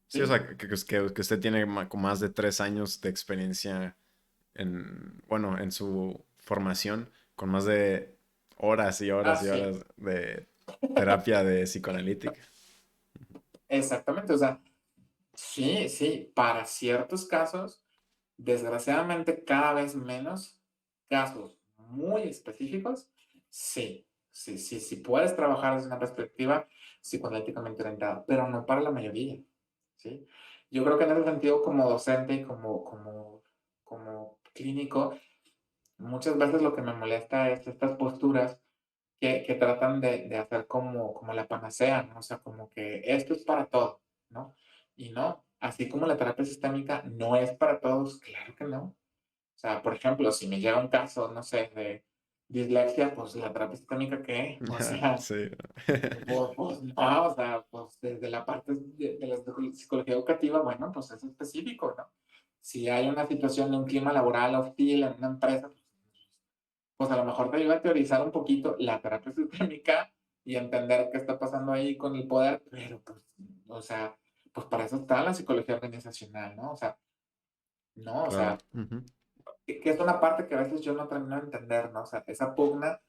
sí, o ¿sí? sea, que usted tiene con más de 3 años de experiencia bueno, en su formación, con más de horas y Ah, horas y sí, horas de terapia de psicoanalítica. exactamente. O sea, sí, sí, para ciertos casos, desgraciadamente cada vez menos casos muy específicos, sí, sí, sí, sí puedes trabajar desde una perspectiva psicoanalíticamente orientada, pero no para la mayoría, ¿sí? Yo creo que en ese sentido, como docente y como clínico, muchas veces lo que me molesta es estas posturas que tratan de hacer como la panacea, ¿no? O sea, como que esto es para todo, ¿no? Y no, así como la terapia sistémica no es para todos, claro que no. O sea, por ejemplo, si me llega un caso, no sé, de dislexia, pues la terapia sistémica, ¿qué? O sea, Sí. pues no, o sea, pues desde la parte de la psicología educativa, bueno, pues es específico, ¿no? Si hay una situación de un clima laboral hostil en una empresa, pues a lo mejor te ayuda a teorizar un poquito la terapia sistémica y entender qué está pasando ahí con el poder, pero pues, o sea, pues para eso está la psicología organizacional, ¿no? O sea, ¿no? O Claro. sea, Ujú. que es una parte que a veces yo no termino de entender, ¿no? O sea, esa pugna,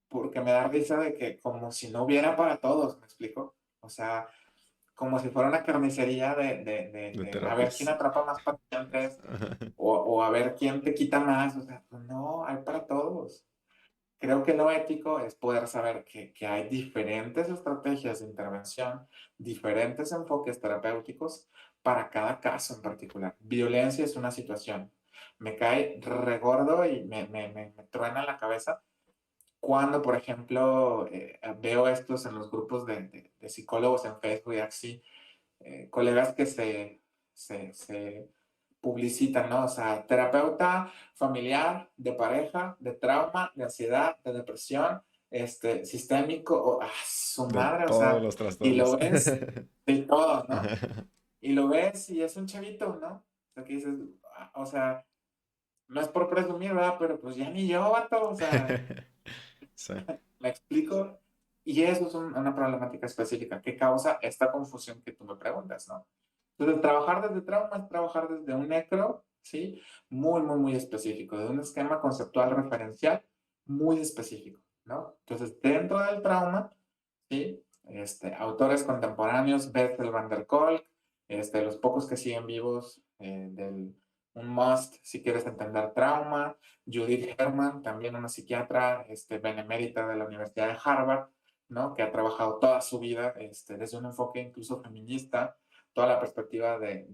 porque me da risa de que como si no hubiera para todos, ¿me explico? O sea, como si fuera una carnicería De de a ver quién terapias. atrapa más pacientes o a ver quién te quita más. O sea, pues no, hay para todos. Creo que lo ético es poder saber que hay diferentes estrategias de intervención, diferentes enfoques terapéuticos para cada caso en particular. Violencia es una situación. Me cae regordo y me truena la cabeza cuando, por ejemplo, veo estos en los grupos de psicólogos en Facebook y así, colegas que se publicitan, ¿no? O sea, terapeuta familiar, de pareja, de trauma, de ansiedad, de depresión, sistémico, su De madre, o todos sea, los y lo trastornos. ves de todo, ¿no? Y lo ves y es un chavito, ¿no? O sea, que dices, o sea, no es por presumir, ¿verdad? Pero pues ya ni yo, vato, o sea, Sí, ¿me explico? Y eso es una problemática específica que causa esta confusión que tú me preguntas, ¿no? Entonces, trabajar desde trauma es trabajar desde un necro, ¿sí? Muy, muy, muy específico, de un esquema conceptual referencial muy específico, ¿no? Entonces, dentro del trauma, ¿sí? Autores contemporáneos, Bessel van der Kolk, los pocos que siguen vivos, un must si quieres entender trauma, Judith Herman, también una psiquiatra benemérita de la Universidad de Harvard, ¿no? Que ha trabajado toda su vida desde un enfoque incluso feminista, toda la perspectiva de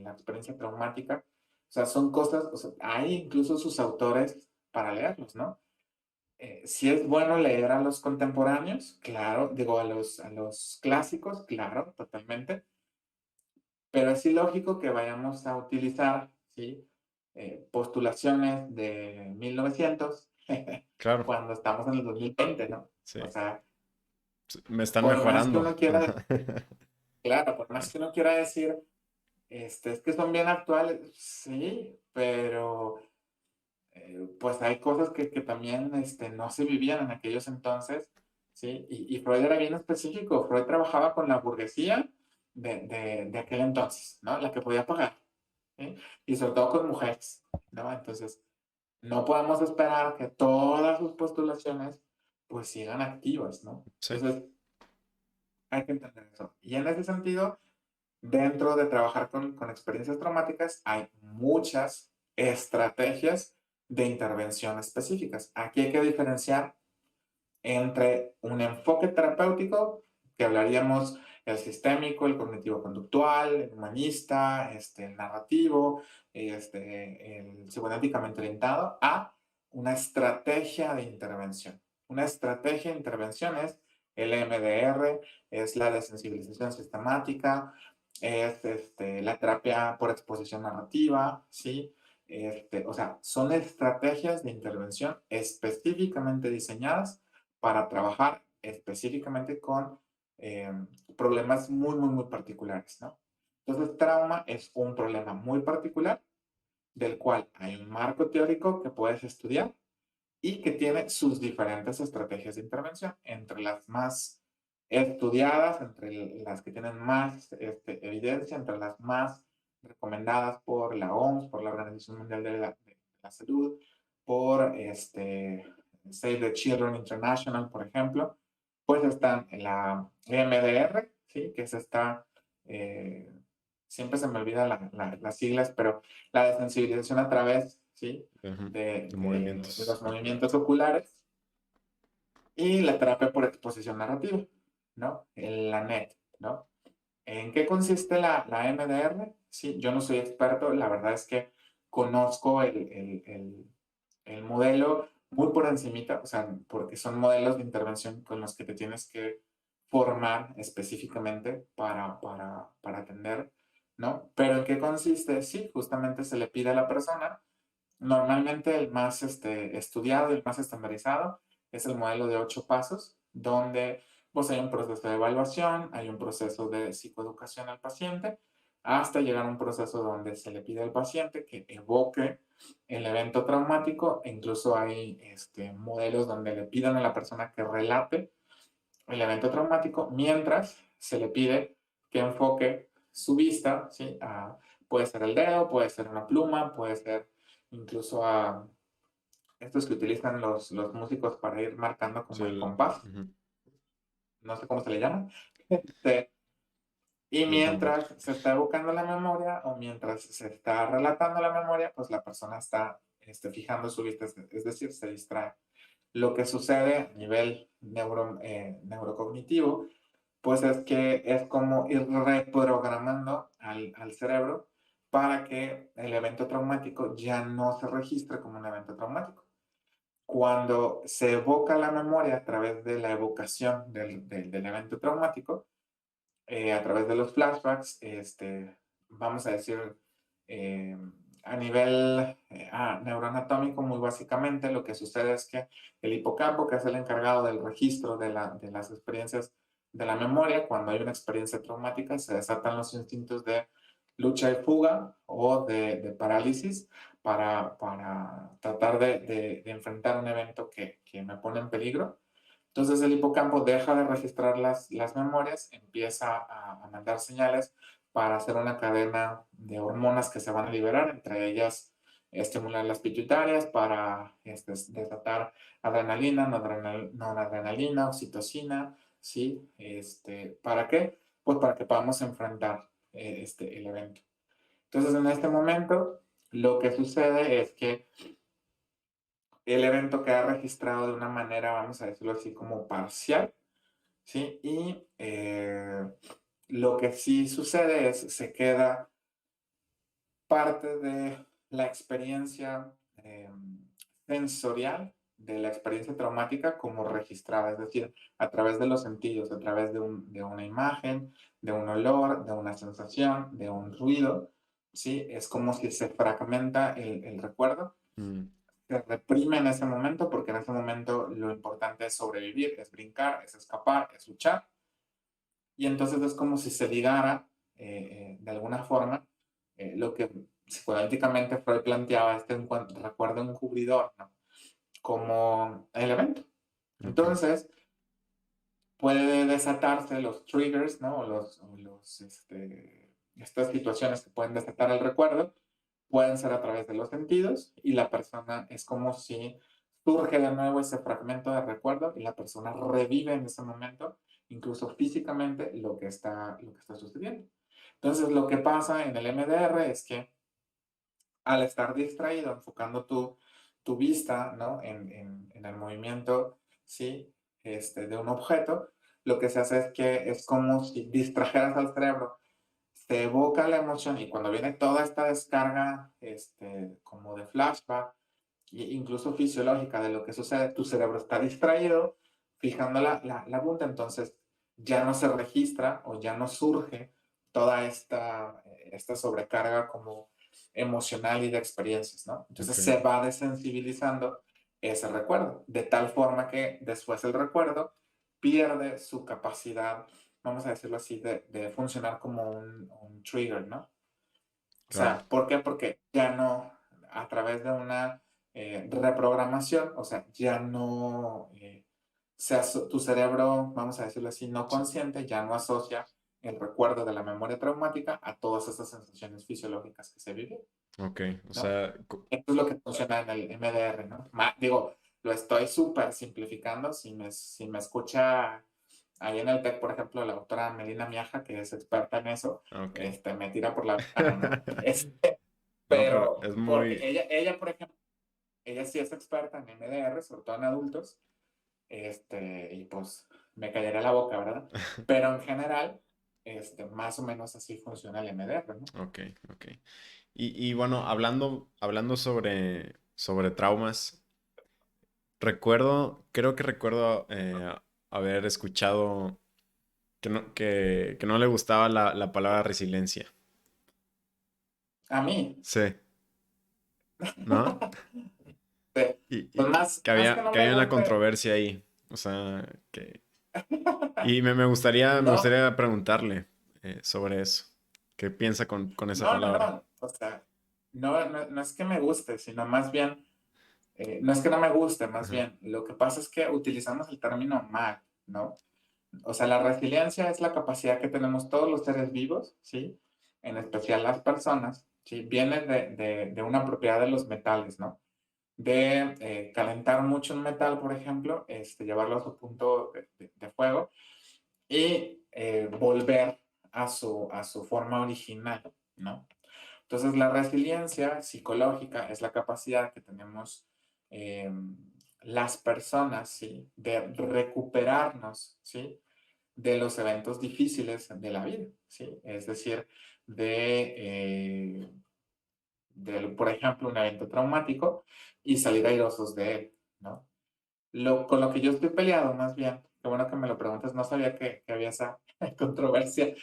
la experiencia traumática. O sea, son cosas, o sea, hay incluso sus autores para leerlos, ¿no? Si es bueno leer a los contemporáneos, claro, digo, a los clásicos, claro, totalmente, pero es ilógico que vayamos a utilizar, ¿sí? Postulaciones de 1900 claro. cuando estamos en el 2020, ¿no? Sí. O sea, Me están por más que mejorando. uno quiera decir, claro, por más que uno quiera decir, es que son bien actuales, sí, pero pues hay cosas que también no se vivían en aquellos entonces, ¿sí? Y Freud era bien específico. Freud trabajaba con la burguesía de aquel entonces, ¿no? La que podía pagar, ¿sí? Y sobre todo con mujeres, ¿no? Entonces, no podemos esperar que todas sus postulaciones pues sigan activas, ¿no? Sí, Entonces, hay que entender eso. Y en ese sentido, dentro de trabajar con experiencias traumáticas, hay muchas estrategias de intervención específicas. Aquí hay que diferenciar entre un enfoque terapéutico, que hablaríamos el sistémico, el cognitivo-conductual, el humanista, el narrativo, el psicoanalíticamente orientado, a una estrategia de intervención. Una estrategia de intervención es el MDR, es la desensibilización sistemática, es la terapia por exposición narrativa, ¿sí? O sea, son estrategias de intervención específicamente diseñadas para trabajar específicamente con eh, problemas muy, muy, muy particulares, ¿no? Entonces, trauma es un problema muy particular del cual hay un marco teórico que puedes estudiar y que tiene sus diferentes estrategias de intervención, entre las más estudiadas, entre las que tienen más evidencia, entre las más recomendadas por la OMS, por la Organización Mundial de la Salud, por Save the Children International, por ejemplo, pues están en la EMDR, ¿sí? Que es esta, eh, siempre se me olvida las siglas, pero la desensibilización a través, ¿sí? ujú, de De movimientos los movimientos oculares. oculares y la terapia por exposición narrativa, ¿no? La NET, ¿no? ¿En qué consiste la MDR? Sí, yo no soy experto, la verdad es que conozco el modelo muy por encimita, o sea, porque son modelos de intervención con los que te tienes que formar específicamente para atender, ¿no? Pero ¿en qué consiste? Sí, justamente se le pide a la persona. Normalmente el más estudiado y el más estandarizado es el modelo de 8 pasos, donde pues, hay un proceso de evaluación, hay un proceso de psicoeducación al paciente, hasta llegar a un proceso donde se le pide al paciente que evoque el evento traumático, e incluso hay modelos donde le pidan a la persona que relate el evento traumático, mientras se le pide que enfoque su vista, ¿sí? Puede ser el dedo, puede ser una pluma, puede ser incluso a estos que utilizan los músicos para ir marcando Sí, como el compás, ujú, no sé cómo se le llama. Este, y yo tampoco. mientras se está evocando la memoria o mientras se está relatando la memoria, pues la persona está fijando su vista, es decir, se distrae. Lo que sucede a nivel neurocognitivo, pues es que es como ir reprogramando al cerebro para que el evento traumático ya no se registre como un evento traumático. Cuando se evoca la memoria a través de la evocación del evento traumático, a través de los flashbacks, vamos a decir, eh, a nivel neuroanatómico, muy básicamente, lo que sucede es que el hipocampo, que es el encargado del registro de las experiencias de la memoria, cuando hay una experiencia traumática, se desatan los instintos de lucha y fuga o de parálisis para tratar de enfrentar un evento que me pone en peligro. Entonces el hipocampo deja de registrar las memorias, empieza a mandar señales para hacer una cadena de hormonas que se van a liberar, entre ellas estimular las pituitarias para desatar adrenalina, noradrenalina, oxitocina, ¿sí? ¿Para qué? Pues para que podamos enfrentar el evento. Entonces en este momento lo que sucede es que el evento queda registrado de una manera, vamos a decirlo así, como parcial, ¿sí? Y lo que sí sucede es, se queda parte de la experiencia sensorial, de la experiencia traumática como registrada, es decir, a través de los sentidos, a través de una imagen, de un olor, de una sensación, de un ruido, ¿sí? Es como si se fragmenta el recuerdo, Mm, se reprime en ese momento, porque en ese momento lo importante es sobrevivir, es brincar, es escapar, es luchar. Y entonces es como si se ligara de alguna forma lo que psicoanalíticamente Freud planteaba, recuerdo encubridor, ¿no? Como elemento. ok, Entonces puede desatarse los triggers, ¿no? Estas situaciones que pueden desatar el recuerdo, pueden ser a través de los sentidos y la persona es como si surge de nuevo ese fragmento de recuerdo y la persona revive en ese momento, incluso físicamente, lo que está sucediendo. Entonces, lo que pasa en el MDR es que al estar distraído, enfocando tu vista, ¿no? En el movimiento, ¿sí? De un objeto, lo que se hace es que es como si distrajeras al cerebro, se evoca la emoción y cuando viene toda esta descarga, como de flashback, incluso fisiológica de lo que sucede, tu cerebro está distraído, fijando la punta, entonces ya no se registra o ya no surge toda esta sobrecarga como emocional y de experiencias, ¿no? Entonces ok, se va desensibilizando ese recuerdo, de tal forma que después el recuerdo pierde su capacidad, vamos a decirlo así, de funcionar como un trigger, ¿no? O claro, sea, ¿por qué? Porque ya no, a través de una reprogramación, o sea, ya no, tu cerebro, vamos a decirlo así, no sí, consciente, ya no asocia el recuerdo de la memoria traumática a todas esas sensaciones fisiológicas que se viven, ok, o ¿no? sea, Esto es lo que funciona en el MDR, ¿no? Digo, lo estoy súper simplificando. Si me escucha ahí en el TEC, por ejemplo, la doctora Melina Miaja, que es experta en eso, ok. me tira por la ventana, ¿no? No, pero Pero es porque muy, ella, por ejemplo, ella sí es experta en MDR, sobre todo en adultos, y pues me callaría la boca, ¿verdad? Pero en general, más o menos así funciona el MDR, ¿no? ok, ok. Y bueno, hablando sobre traumas, creo que recuerdo haber escuchado que no le gustaba la palabra resiliencia. A mí, Sí, ¿no? pues Y más que no que me había una guste, controversia ahí. O sea, que... Y me no, gustaría preguntarle sobre eso. ¿Qué piensa con esa palabra? no, o sea, no es que me guste, sino más bien, no es que no me guste, más Ajá. bien, lo que pasa es que utilizamos el término mal, ¿no? O sea, la resiliencia es la capacidad que tenemos todos los seres vivos, ¿sí? en especial las personas, ¿sí? Viene de una propiedad de los metales, ¿no? De calentar mucho un metal, por ejemplo, llevarlo a su punto de fuego y volver a su forma original, ¿no? Entonces, la resiliencia psicológica es la capacidad que tenemos eh, las personas, ¿sí? De recuperarnos, ¿sí? De los eventos difíciles de la vida, ¿sí? Es decir, por ejemplo, un evento traumático y salir airosos de él, ¿no? Con lo que yo estoy peleado, más bien, qué bueno que me lo preguntas, no sabía que había esa controversia.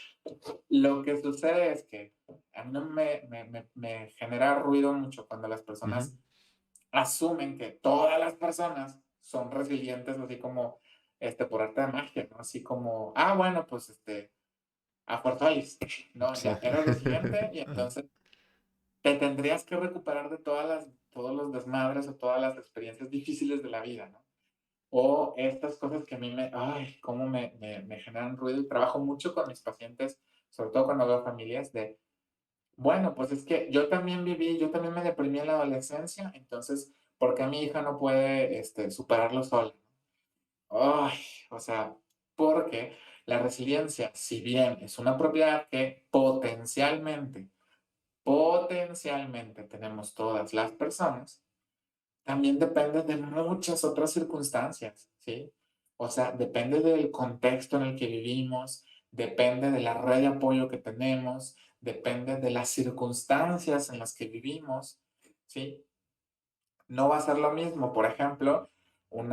Lo que sucede es que a mí no me genera ruido mucho cuando las Ujú. personas asumen que todas las personas son resilientes, así como por arte de magia, ¿no? Así como, ah, bueno, pues a Fortalis, ¿no? Sí. Ya, eres resiliente y Ajá. entonces te tendrías que recuperar de todos los desmadres o todas las experiencias difíciles de la vida, ¿no? O estas cosas que a mí ay, cómo me generan ruido y trabajo mucho con mis pacientes, sobre todo cuando veo familias bueno, pues es que yo también me deprimí en la adolescencia, entonces, ¿por qué mi hija no puede, superarlo sola? Ay, o sea, porque la resiliencia, si bien es una propiedad que potencialmente tenemos todas las personas, también depende de muchas otras circunstancias, ¿sí? O sea, depende del contexto en el que vivimos, depende de la red de apoyo que tenemos, depende de las circunstancias en las que vivimos, ¿sí? No va a ser lo mismo, por ejemplo, un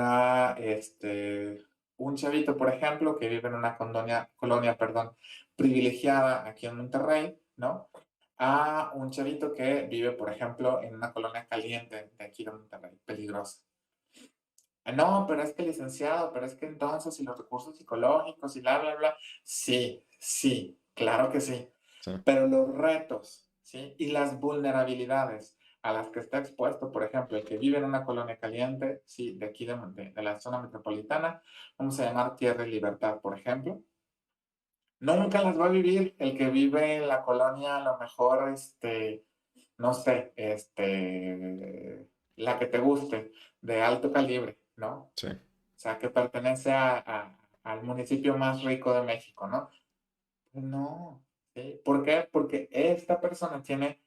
chavito, por ejemplo, que vive en una colonia, privilegiada aquí en Monterrey, ¿no? A un chavito que vive, por ejemplo, en una colonia caliente de aquí de Monterrey, peligrosa. No, pero es que licenciado, pero es que entonces, y los recursos psicológicos y bla, bla, bla. Sí, sí, claro que sí. Sí. Pero los retos, ¿sí? Y las vulnerabilidades a las que está expuesto, por ejemplo, el que vive en una colonia caliente, ¿sí? De aquí de la zona metropolitana, vamos a llamar Tierra y Libertad, por ejemplo. Nunca las va a vivir el que vive en la colonia, a lo mejor, no sé, la que te guste, de alto calibre, ¿no? Sí. O sea, que pertenece al municipio más rico de México, ¿no? No, ¿sí? ¿Por qué? Porque esta persona tiene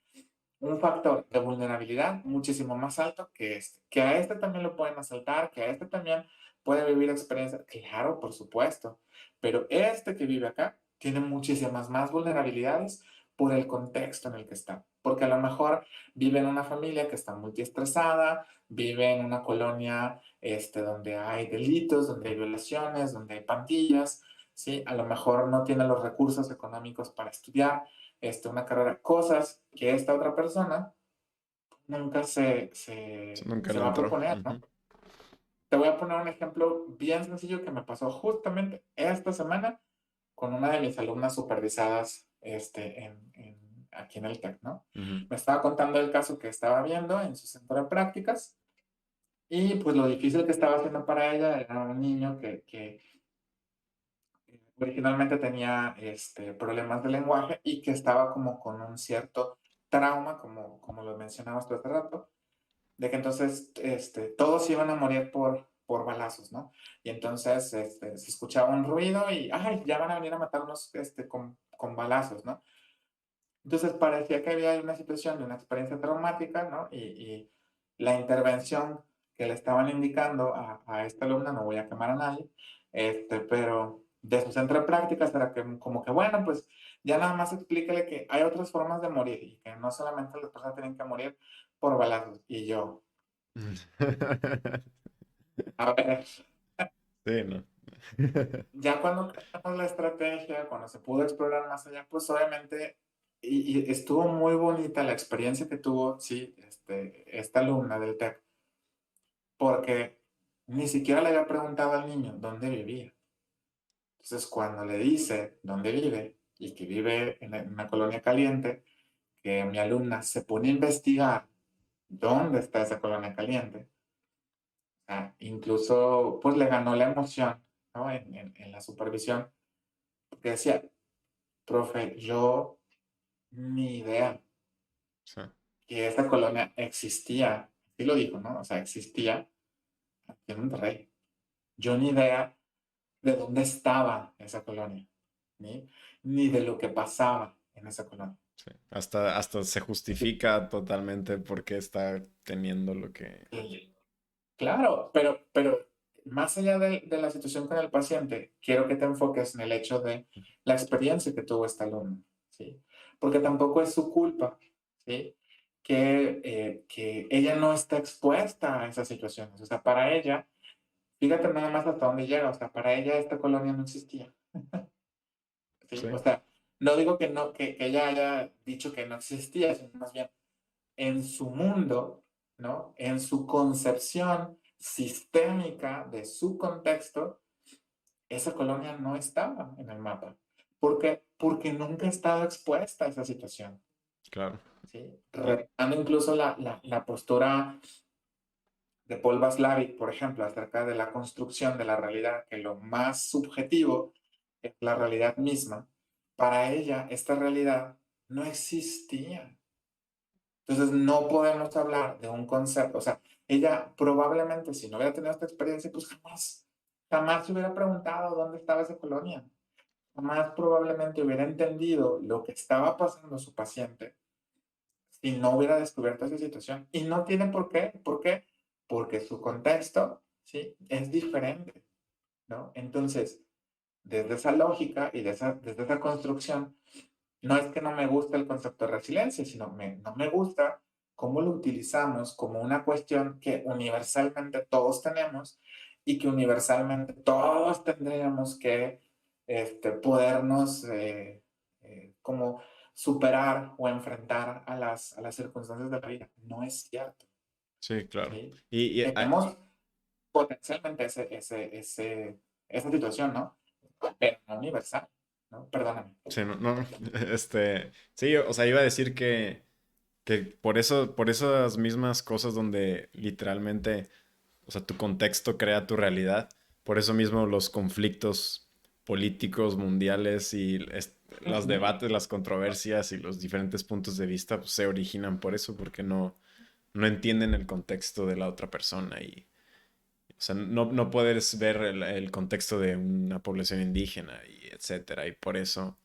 un factor de vulnerabilidad muchísimo más alto que este. Que a este también lo pueden asaltar, que a este también puede vivir experiencias. Claro, por supuesto. Pero este que vive acá tiene muchísimas más vulnerabilidades por el contexto en el que está. Porque a lo mejor vive en una familia que está multiestresada, vive en una colonia donde hay delitos, donde hay violaciones, donde hay pandillas, ¿sí? A lo mejor no tiene los recursos económicos para estudiar una carrera, cosas que esta otra persona nunca Sí, nunca se le va a entró. proponer, ¿no? Ujú. Te voy a poner un ejemplo bien sencillo que me pasó justamente esta semana con una de mis alumnas supervisadas aquí en el TEC, ¿no? Ujú. Me estaba contando el caso que estaba viendo en su centro de prácticas y pues lo difícil que estaba haciendo para ella era un niño que originalmente tenía problemas de lenguaje y que estaba como con un cierto trauma, como lo mencionabas tú hace rato, de que entonces todos iban a morir por balazos, ¿no? Y entonces se escuchaba un ruido y, ay, ya van a venir a matarnos con balazos, ¿no? Entonces parecía que había una situación de una experiencia traumática, ¿no? Y la intervención que le estaban indicando a esta alumna, no voy a quemar a nadie, pero de sus entre prácticas era que como que, bueno, pues ya nada más explícale que hay otras formas de morir y que no solamente las personas tienen que morir por balazos. Y yo, a ver, Sí, no. ya cuando creamos la estrategia, cuando se pudo explorar más allá, pues obviamente, y estuvo muy bonita la experiencia que tuvo, sí, esta alumna del TEC, porque ni siquiera le había preguntado al niño dónde vivía. Entonces, cuando le dice dónde vive y que vive en una colonia caliente, que mi alumna se pone a investigar dónde está esa colonia caliente, incluso pues le ganó la emoción, ¿no? En la supervisión, porque decía, profe, yo ni idea Sí, que esta colonia existía. Sí lo dijo, ¿no? O sea, existía aquí en Monterrey. Yo ni idea de dónde estaba esa colonia, ni de lo que pasaba en esa colonia. sí. Hasta se justifica totalmente por qué está teniendo lo que... Y, claro, pero más allá de la situación con el paciente, quiero que te enfoques en el hecho de la experiencia que tuvo esta alumna, ¿sí? Porque tampoco es su culpa, ¿sí? Que ella no está expuesta a esas situaciones. O sea, para ella, fíjate nada más hasta dónde llega. O sea, para ella esta colonia no existía, ¿sí? Sí, O sea, no digo que, no, que ella haya dicho que no existía, sino más bien en su mundo, ¿no? En su concepción sistémica de su contexto, esa colonia no estaba en el mapa. ¿Por qué? Porque nunca ha estado expuesta a esa situación, claro. ¿sí? Y, Retando incluso la postura de Paul Vaslavic, por ejemplo, acerca de la construcción de la realidad, que lo más subjetivo es la realidad misma. Para ella, esta realidad no existía. Entonces, no podemos hablar de un concepto. O sea, ella probablemente, si no hubiera tenido esta experiencia, pues jamás se hubiera preguntado dónde estaba esa colonia. Jamás probablemente hubiera entendido lo que estaba pasando su paciente si no hubiera descubierto esa situación. Y no tiene por qué. ¿Por qué? Porque su contexto, ¿sí? Es diferente, ¿no? Entonces, desde esa lógica y desde esa construcción, no es que no me guste el concepto de resiliencia, sino no me gusta cómo lo utilizamos como una cuestión que universalmente todos tenemos y que universalmente todos tendríamos que podernos como superar o enfrentar a las circunstancias de la vida. No es cierto, sí, claro. ¿sí? Ah, Tenemos potencialmente esa situación, ¿no? Pero no universal, ¿no? Perdóname. sí, no, no, sí, o sea, iba a decir que por esas mismas cosas donde literalmente, o sea, tu contexto crea tu realidad, por eso mismo los conflictos políticos mundiales y los Ujú. debates, las controversias y los diferentes puntos de vista pues, se originan por eso, porque no entienden el contexto de la otra persona y, o sea, no puedes ver el contexto de una población indígena y etcétera, y por eso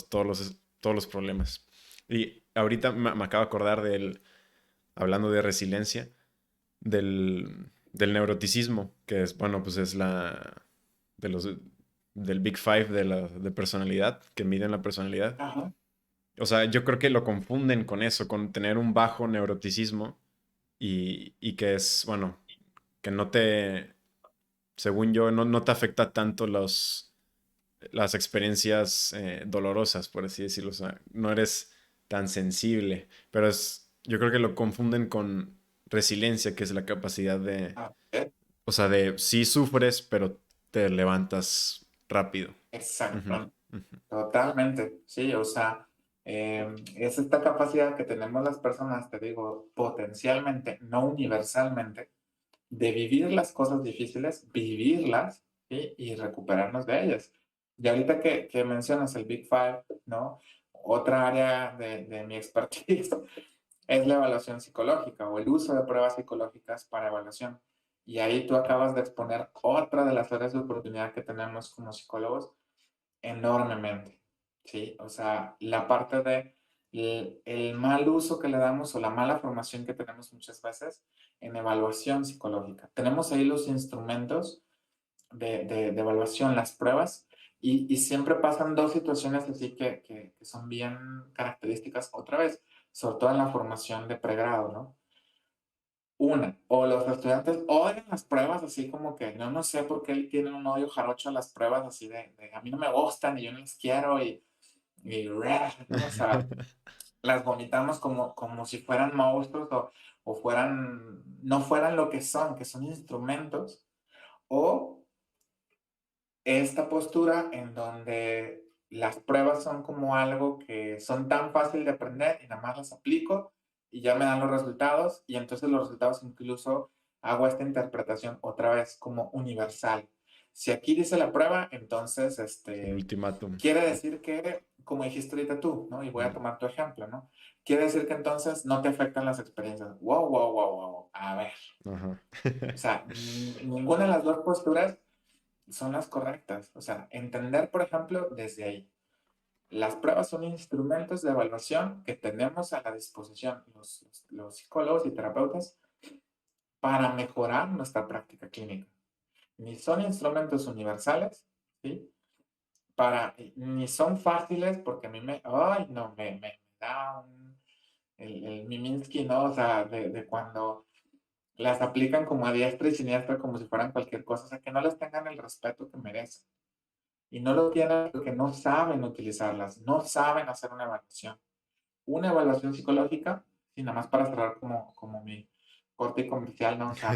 todos los problemas. Y ahorita me acabo de acordar hablando de resiliencia, del neuroticismo, que es, bueno, pues es de los, del Big Five de personalidad, que miden la personalidad. Ajá. O sea, yo creo que lo confunden con eso, con tener un bajo neuroticismo y que es, bueno, que no te, según yo, no te afecta tanto las experiencias dolorosas, por así decirlo. O sea, no eres tan sensible, pero yo creo que lo confunden con resiliencia, que es la capacidad de, Ah, ok. o sea, de sí sufres, pero te levantas rápido. Ujú, Exacto, ujú. totalmente, sí, o sea, es esta capacidad que tenemos las personas, te digo, potencialmente, no universalmente, de vivir las cosas difíciles, vivirlas, ¿sí? Y recuperarnos de ellas. Y ahorita que mencionas el Big Five, ¿no? Otra área de mi expertise es la evaluación psicológica o el uso de pruebas psicológicas para evaluación. Y ahí tú acabas de exponer otra de las áreas de oportunidad que tenemos como psicólogos enormemente, ¿sí? O sea, la parte de el mal uso que le damos o la mala formación que tenemos muchas veces en evaluación psicológica. Tenemos ahí los instrumentos de evaluación, las pruebas, y siempre pasan dos situaciones así que son bien características otra vez, sobre todo en la formación de pregrado, ¿no? Una, o los estudiantes odian las pruebas así como que no sé por qué tienen un odio jarocho a las pruebas así de a mí no me gustan y yo no las quiero ¿no? O sea, las vomitamos como si fueran monstruos o fueran, no fueran lo que son instrumentos, o esta postura en donde las pruebas son como algo que son tan fácil de aprender y nada más las aplico y ya me dan los resultados y entonces los resultados incluso hago esta interpretación otra vez como universal. Si aquí dice la prueba, entonces Un ultimátum. quiere decir que como dijiste ahorita tú, ¿no? Y voy a tomar tu ejemplo, ¿no? Quiere decir que entonces no te afectan las experiencias. Wow, wow, wow, wow. A ver. Ajá. O sea, ninguna de las dos posturas son las correctas. O sea, entender, por ejemplo, desde ahí. Las pruebas son instrumentos de evaluación que tenemos a la disposición los psicólogos y terapeutas para mejorar nuestra práctica clínica. Ni son instrumentos universales, ¿sí? Ni son fáciles porque a mí ay, no, me da el Miminsky, ¿no? O sea, de cuando las aplican como a diestra y siniestra como si fueran cualquier cosa, o sea, que no les tengan el respeto que merecen. Y no lo tienen porque no saben utilizarlas, no saben hacer una evaluación psicológica, y nada más para cerrar como mi corte comercial, ¿no? O sea,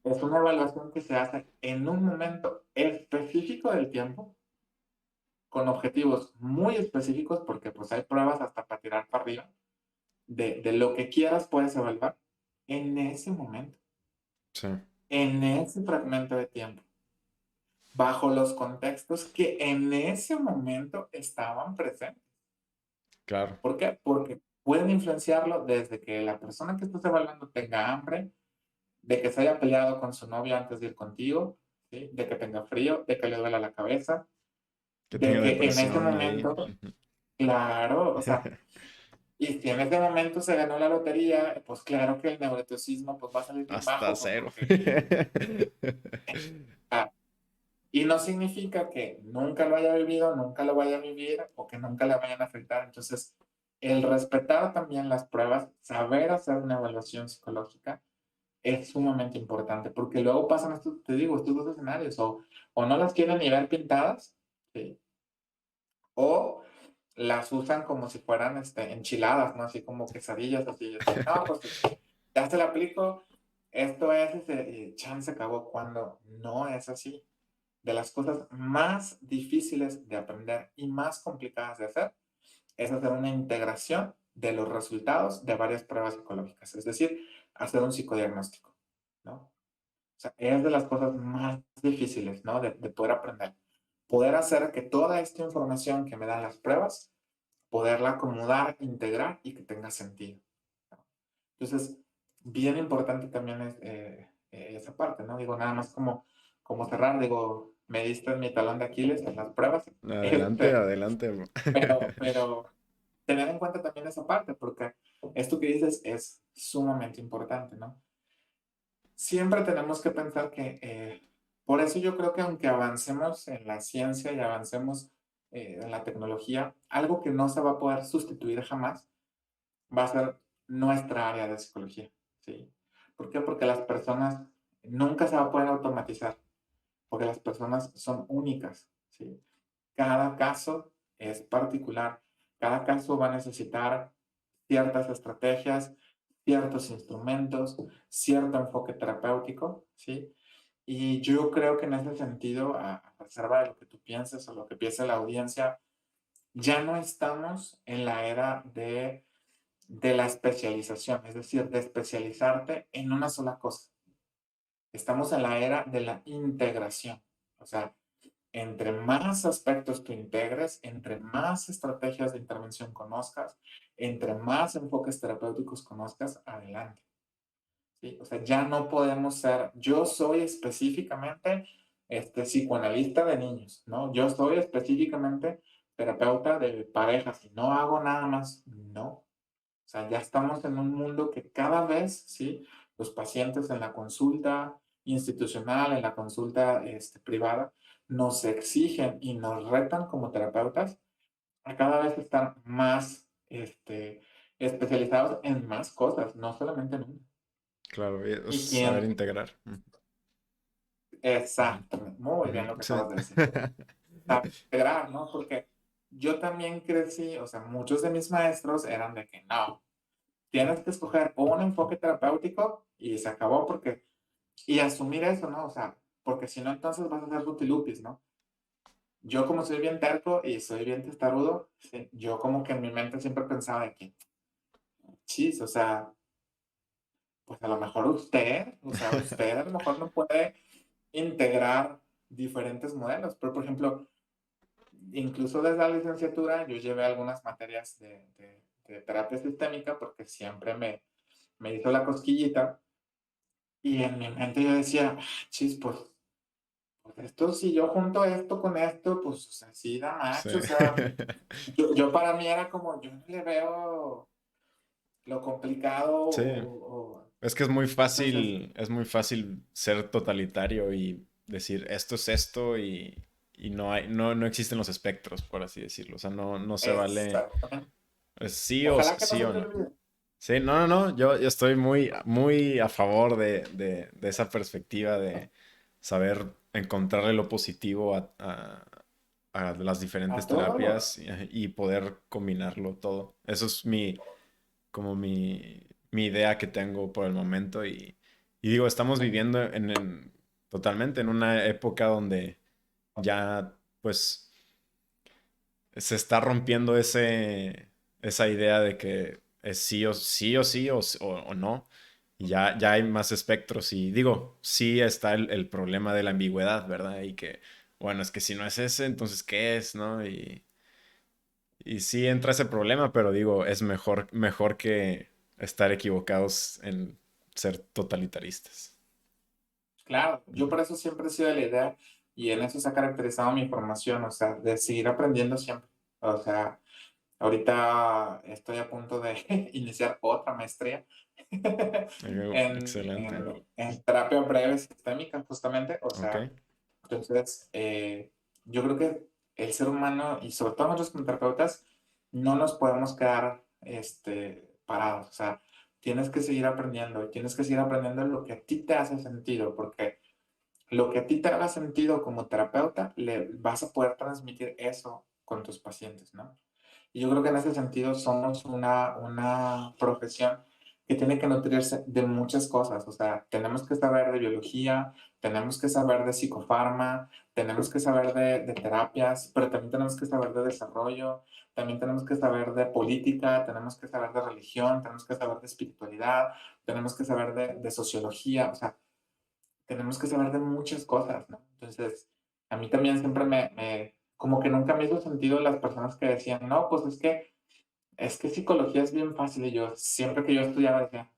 es una evaluación que se hace en un momento específico del tiempo, con objetivos muy específicos, porque pues hay pruebas hasta para tirar para arriba, de lo que quieras puedes evaluar en ese momento, Sí, en ese fragmento de tiempo, bajo los contextos que en ese momento estaban presentes. claro. ¿Por qué? Porque pueden influenciarlo desde que la persona que estás evaluando tenga hambre, de que se haya peleado con su novia antes de ir contigo, ¿sí? De que tenga frío, de que le duela la cabeza, Que de tenga que en ese depresión ahí. momento, claro, o sea, y si en ese momento se ganó la lotería, pues claro que el neuroticismo pues va a salir bien Hasta bajo, pues cero. porque... ah, y no significa que nunca lo haya vivido, nunca lo vaya a vivir o que nunca le vayan a afectar. Entonces, el respetar también las pruebas, saber hacer una evaluación psicológica es sumamente importante porque luego pasan estos, te digo, estos dos escenarios, o no las quieren ni ver pintadas, ¿sí? O las usan como si fueran enchiladas, ¿no? Así como quesadillas, así, no, pues ya se la aplico, esto es, y chan, se acabó, cuando no es así. De las cosas más difíciles de aprender y más complicadas de hacer es hacer una integración de los resultados de varias pruebas psicológicas, es decir, hacer un psicodiagnóstico, ¿no? O sea, es de las cosas más difíciles, ¿no? De poder aprender. Poder hacer que toda esta información que me dan las pruebas, poderla acomodar, integrar y que tenga sentido, ¿no? Entonces, bien importante también es esa parte, ¿no? Digo, nada más como cerrar, digo, me diste mi talón de Aquiles en las pruebas, Adelante, este, adelante, bro. pero tener en cuenta también esa parte, porque esto que dices es sumamente importante, ¿no? Siempre tenemos que pensar que, por eso yo creo que aunque avancemos en la ciencia y avancemos en la tecnología, algo que no se va a poder sustituir jamás va a ser nuestra área de psicología, ¿sí? ¿Por qué? Porque las personas nunca se va a poder automatizar, porque las personas son únicas, ¿sí? Cada caso es particular, cada caso va a necesitar ciertas estrategias, ciertos instrumentos, cierto enfoque terapéutico, ¿sí? Y yo creo que en ese sentido, a reserva de lo que tú pienses o lo que piense la audiencia, ya no estamos en la era de la especialización, es decir, de especializarte en una sola cosa. Estamos en la era de la integración. O sea, entre más aspectos tú integres, entre más estrategias de intervención conozcas, entre más enfoques terapéuticos conozcas, adelante. ¿Sí? O sea, ya no podemos ser, yo soy específicamente psicoanalista de niños, ¿no? Yo soy específicamente terapeuta de parejas y no hago nada más, no. O sea, ya estamos en un mundo que cada vez, ¿sí? Los pacientes en la consulta institucional, en la consulta privada, nos exigen y nos retan como terapeutas a cada vez estar más especializados en más cosas, no solamente en una. Claro, Y saber quien, integrar. Ujú, exactamente, muy bien ujú, lo que sí. acabas de decir. Saber integrar, ¿no? Porque yo también crecí, o sea, muchos de mis maestros eran de que no, tienes que escoger un enfoque terapéutico y se acabó porque, y asumir eso, ¿no? O sea, porque si no, entonces vas a ser rutilupis, ¿no? Yo como soy bien terco y soy bien testarudo, sí, yo como que en mi mente siempre pensaba de que, chis, o sea, pues a lo mejor usted, o sea, usted a lo mejor no puede integrar diferentes modelos, pero por ejemplo, incluso desde la licenciatura yo llevé algunas materias de terapia sistémica porque siempre me hizo la cosquillita y en mi mente yo decía, "Ah, chis, pues esto, si yo junto esto con esto, pues, o sea, sí da Sí. match, o sea, yo para mí era como, yo no le veo lo complicado Sí. Es que entonces, es muy fácil ser totalitario y decir esto es esto y no existen los espectros, por así decirlo. O sea, no se vale exactamente. es Ojalá que no sí se o te no. olvide. Sí, no, yo estoy muy a favor de esa perspectiva de saber encontrarle lo positivo a las A diferentes todo. terapias y poder combinarlo todo. Eso es como mi idea que tengo por el momento y digo, estamos viviendo totalmente en una época donde ya pues se está rompiendo esa idea de que es sí o no. Y ya hay más espectros y digo, sí está el problema de la ambigüedad, ¿verdad? Y que, bueno, es que si no es ese, entonces ¿qué es, no? Y sí entra ese problema, pero digo, es mejor que estar equivocados en ser totalitaristas. Claro, yo Ujú. por eso siempre he sido de la idea y en eso se ha caracterizado mi formación, o sea, de seguir aprendiendo siempre. O sea, ahorita estoy a punto de iniciar otra maestría Excelente. en terapia breve sistémica, justamente. O Ok. sea, entonces, yo creo que el ser humano y sobre todo nosotros como terapeutas no nos podemos quedar parados. O sea, tienes que seguir aprendiendo y tienes que seguir aprendiendo lo que a ti te hace sentido, porque lo que a ti te haga sentido como terapeuta, le vas a poder transmitir eso con tus pacientes, ¿no? Y yo creo que en ese sentido somos una profesión que tiene que nutrirse de muchas cosas. O sea, tenemos que saber de biología, tenemos que saber de psicofarma, tenemos que saber de terapias, pero también tenemos que saber de desarrollo, también tenemos que saber de política, tenemos que saber de religión, tenemos que saber de espiritualidad, tenemos que saber de sociología. O sea, tenemos que saber de muchas cosas, ¿no? Entonces, a mí también siempre como que nunca me hizo sentido las personas que decían, no, pues es que psicología es bien fácil. Y yo, siempre que yo estudiaba, decía,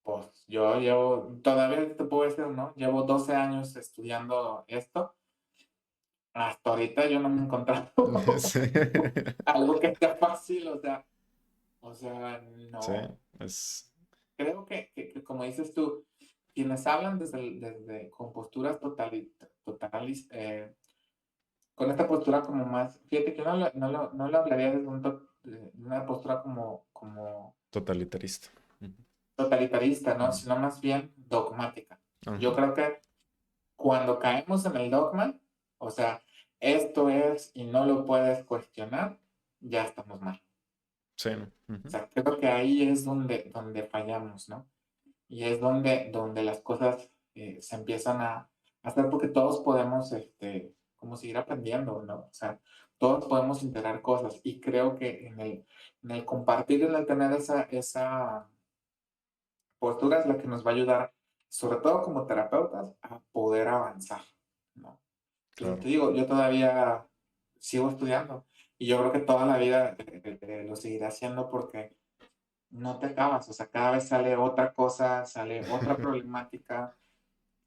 pues yo llevo, todavía te puedo decir, ¿no? Llevo 12 años estudiando esto. Hasta ahorita yo no me he encontrado Sí. algo que sea fácil, o sea, Sí, no. es Creo que como dices tú, quienes hablan desde con posturas con esta postura como más, fíjate que no lo hablaría desde de una postura como totalitarista. Ujú. totalitarista, ¿no? Ujú. Sino más bien dogmática. Yo Ajá. creo que cuando caemos en el dogma, o sea, esto es y no lo puedes cuestionar, ya estamos mal. Sí, ¿no? O Ujú. sea, creo que ahí es donde fallamos, ¿no? Y es donde las cosas se empiezan a hacer porque todos podemos, como seguir aprendiendo, ¿no? O sea, todos podemos integrar cosas y creo que en el compartir, en el tener esa postura es la que nos va a ayudar, sobre todo como terapeutas, a poder avanzar, ¿no? Entonces, Claro. te digo, yo todavía sigo estudiando y yo creo que toda la vida lo seguiré haciendo porque no te acabas, o sea, cada vez sale otra cosa, sale otra problemática,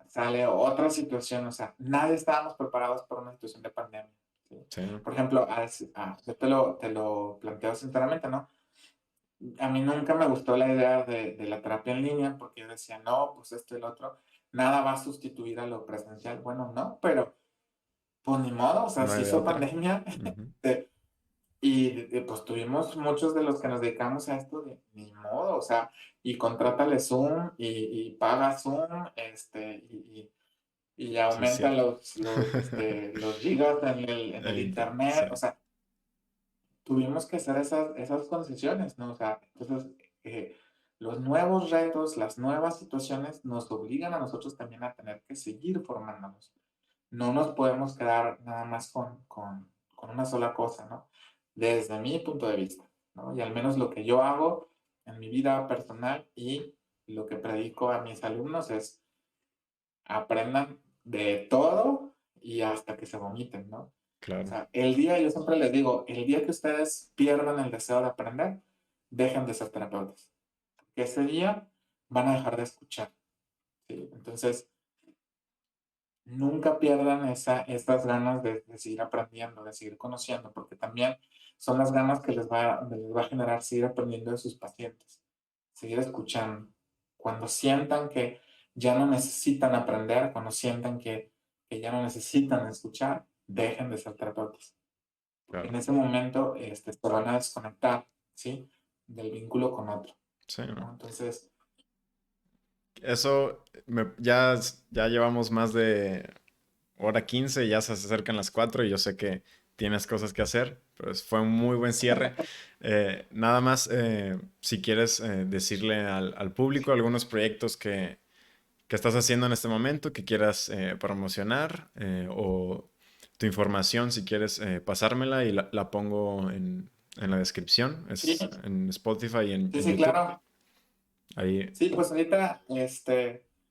sale otra situación, o sea, nadie estábamos preparados para una situación de pandemia. ¿Sí? Sí, ¿no? Por ejemplo, yo te lo planteo sinceramente, ¿no? A mí nunca me gustó la idea de la terapia en línea porque yo decía, no, pues esto y lo otro, nada va a sustituir a lo presencial. Bueno, no, pero pues ni modo, o sea, No se hay de hizo otra. pandemia. Ujú. Y pues tuvimos muchos de los que nos dedicamos a esto de ni modo, o sea, y contrátale Zoom y paga Zoom, y Sí, es aumenta cierto. los gigas en el Sí, internet, o sea, tuvimos que hacer esas concesiones, ¿no? O sea, entonces, los nuevos retos, las nuevas situaciones nos obligan a nosotros también a tener que seguir formándonos. No nos podemos quedar nada más con una sola cosa, ¿no? Desde mi punto de vista, ¿no? Y al menos lo que yo hago en mi vida personal y lo que predico a mis alumnos es aprendan de todo y hasta que se vomiten, ¿no? O Claro, sea, yo siempre les digo, el día que ustedes pierdan el deseo de aprender, dejen de ser terapeutas. Que ese día van a dejar de escuchar. ¿Sí? Entonces, nunca pierdan estas ganas de seguir aprendiendo, de seguir conociendo, porque también son las ganas que les va a generar seguir aprendiendo de sus pacientes, seguir escuchando. Cuando sientan que ya no necesitan aprender, cuando sientan que ya no necesitan escuchar, dejen de ser terapeutas. Porque en claro. ese momento se van a desconectar, ¿sí? Del vínculo con otro, Sí, ¿no? ¿no? Entonces, Eso, ya llevamos más de hora 15, ya se acercan las 4 y yo sé que tienes cosas que hacer, pero fue un muy buen cierre. Nada más, si quieres decirle al público algunos proyectos que estás haciendo en este momento, que quieras promocionar, o tu información, si quieres pasármela y la pongo en la descripción, sí, es en Spotify y sí, en sí, YouTube. claro. Ahí, Sí, pues ahorita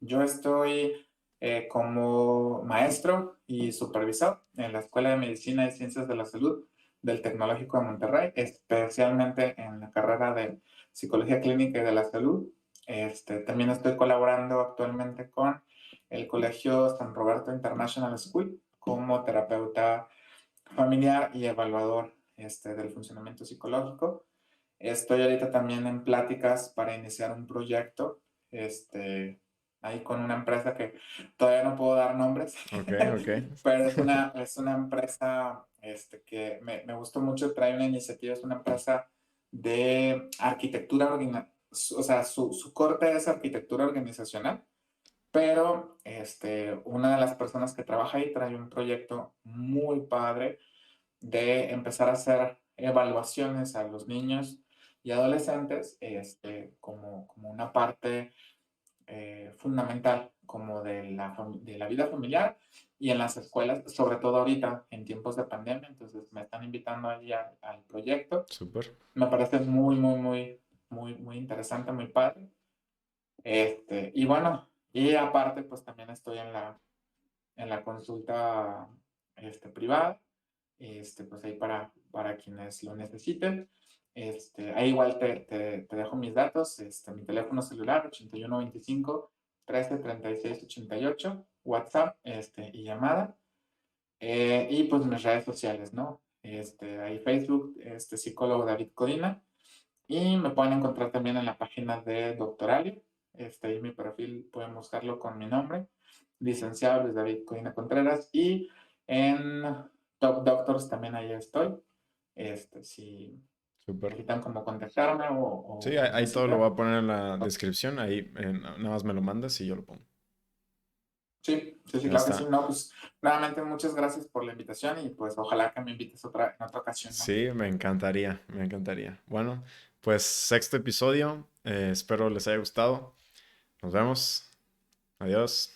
yo estoy como maestro y supervisor en la Escuela de Medicina y Ciencias de la Salud del Tecnológico de Monterrey, especialmente en la carrera de Psicología Clínica y de la Salud. También estoy colaborando actualmente con el Colegio San Roberto International School como terapeuta familiar y evaluador del funcionamiento psicológico. Estoy ahorita también en pláticas para iniciar un proyecto, este, ahí con una empresa que todavía no puedo dar nombres, ok, ok. pero es una empresa que me gustó mucho, trae una iniciativa, es una empresa de arquitectura, o sea, su corte es arquitectura organizacional, pero una de las personas que trabaja ahí trae un proyecto muy padre de empezar a hacer evaluaciones a los niños y adolescentes como una parte fundamental como de la vida familiar y en las escuelas, sobre todo ahorita en tiempos de pandemia. Entonces me están invitando ahí al proyecto. Súper. Me parece muy, muy, muy, muy, muy interesante, muy padre. Y bueno, y aparte pues también estoy en la consulta privada, pues ahí para quienes lo necesiten. Ahí igual te dejo mis datos, mi teléfono celular 8125 13 36 88, WhatsApp y llamada. Y pues mis redes sociales, ¿no? Ahí Facebook, psicólogo David Codina. Y me pueden encontrar también en la página de Doctoralio. Ahí mi perfil pueden buscarlo con mi nombre, licenciado Luis David Codina Contreras. Y en Top Doctors también ahí estoy. Si Súper. necesitan como contactarme Sí, o ahí todo lo voy necesitan. a poner en la descripción. Ahí nada más me lo mandas y yo lo pongo. Sí, sí, sí, Ya claro que sí. está. No, pues nuevamente muchas gracias por la invitación y pues ojalá que me invites en otra ocasión, ¿no? Sí, me encantaría, me encantaría. Bueno, pues sexto episodio. Espero les haya gustado. Nos vemos. Adiós.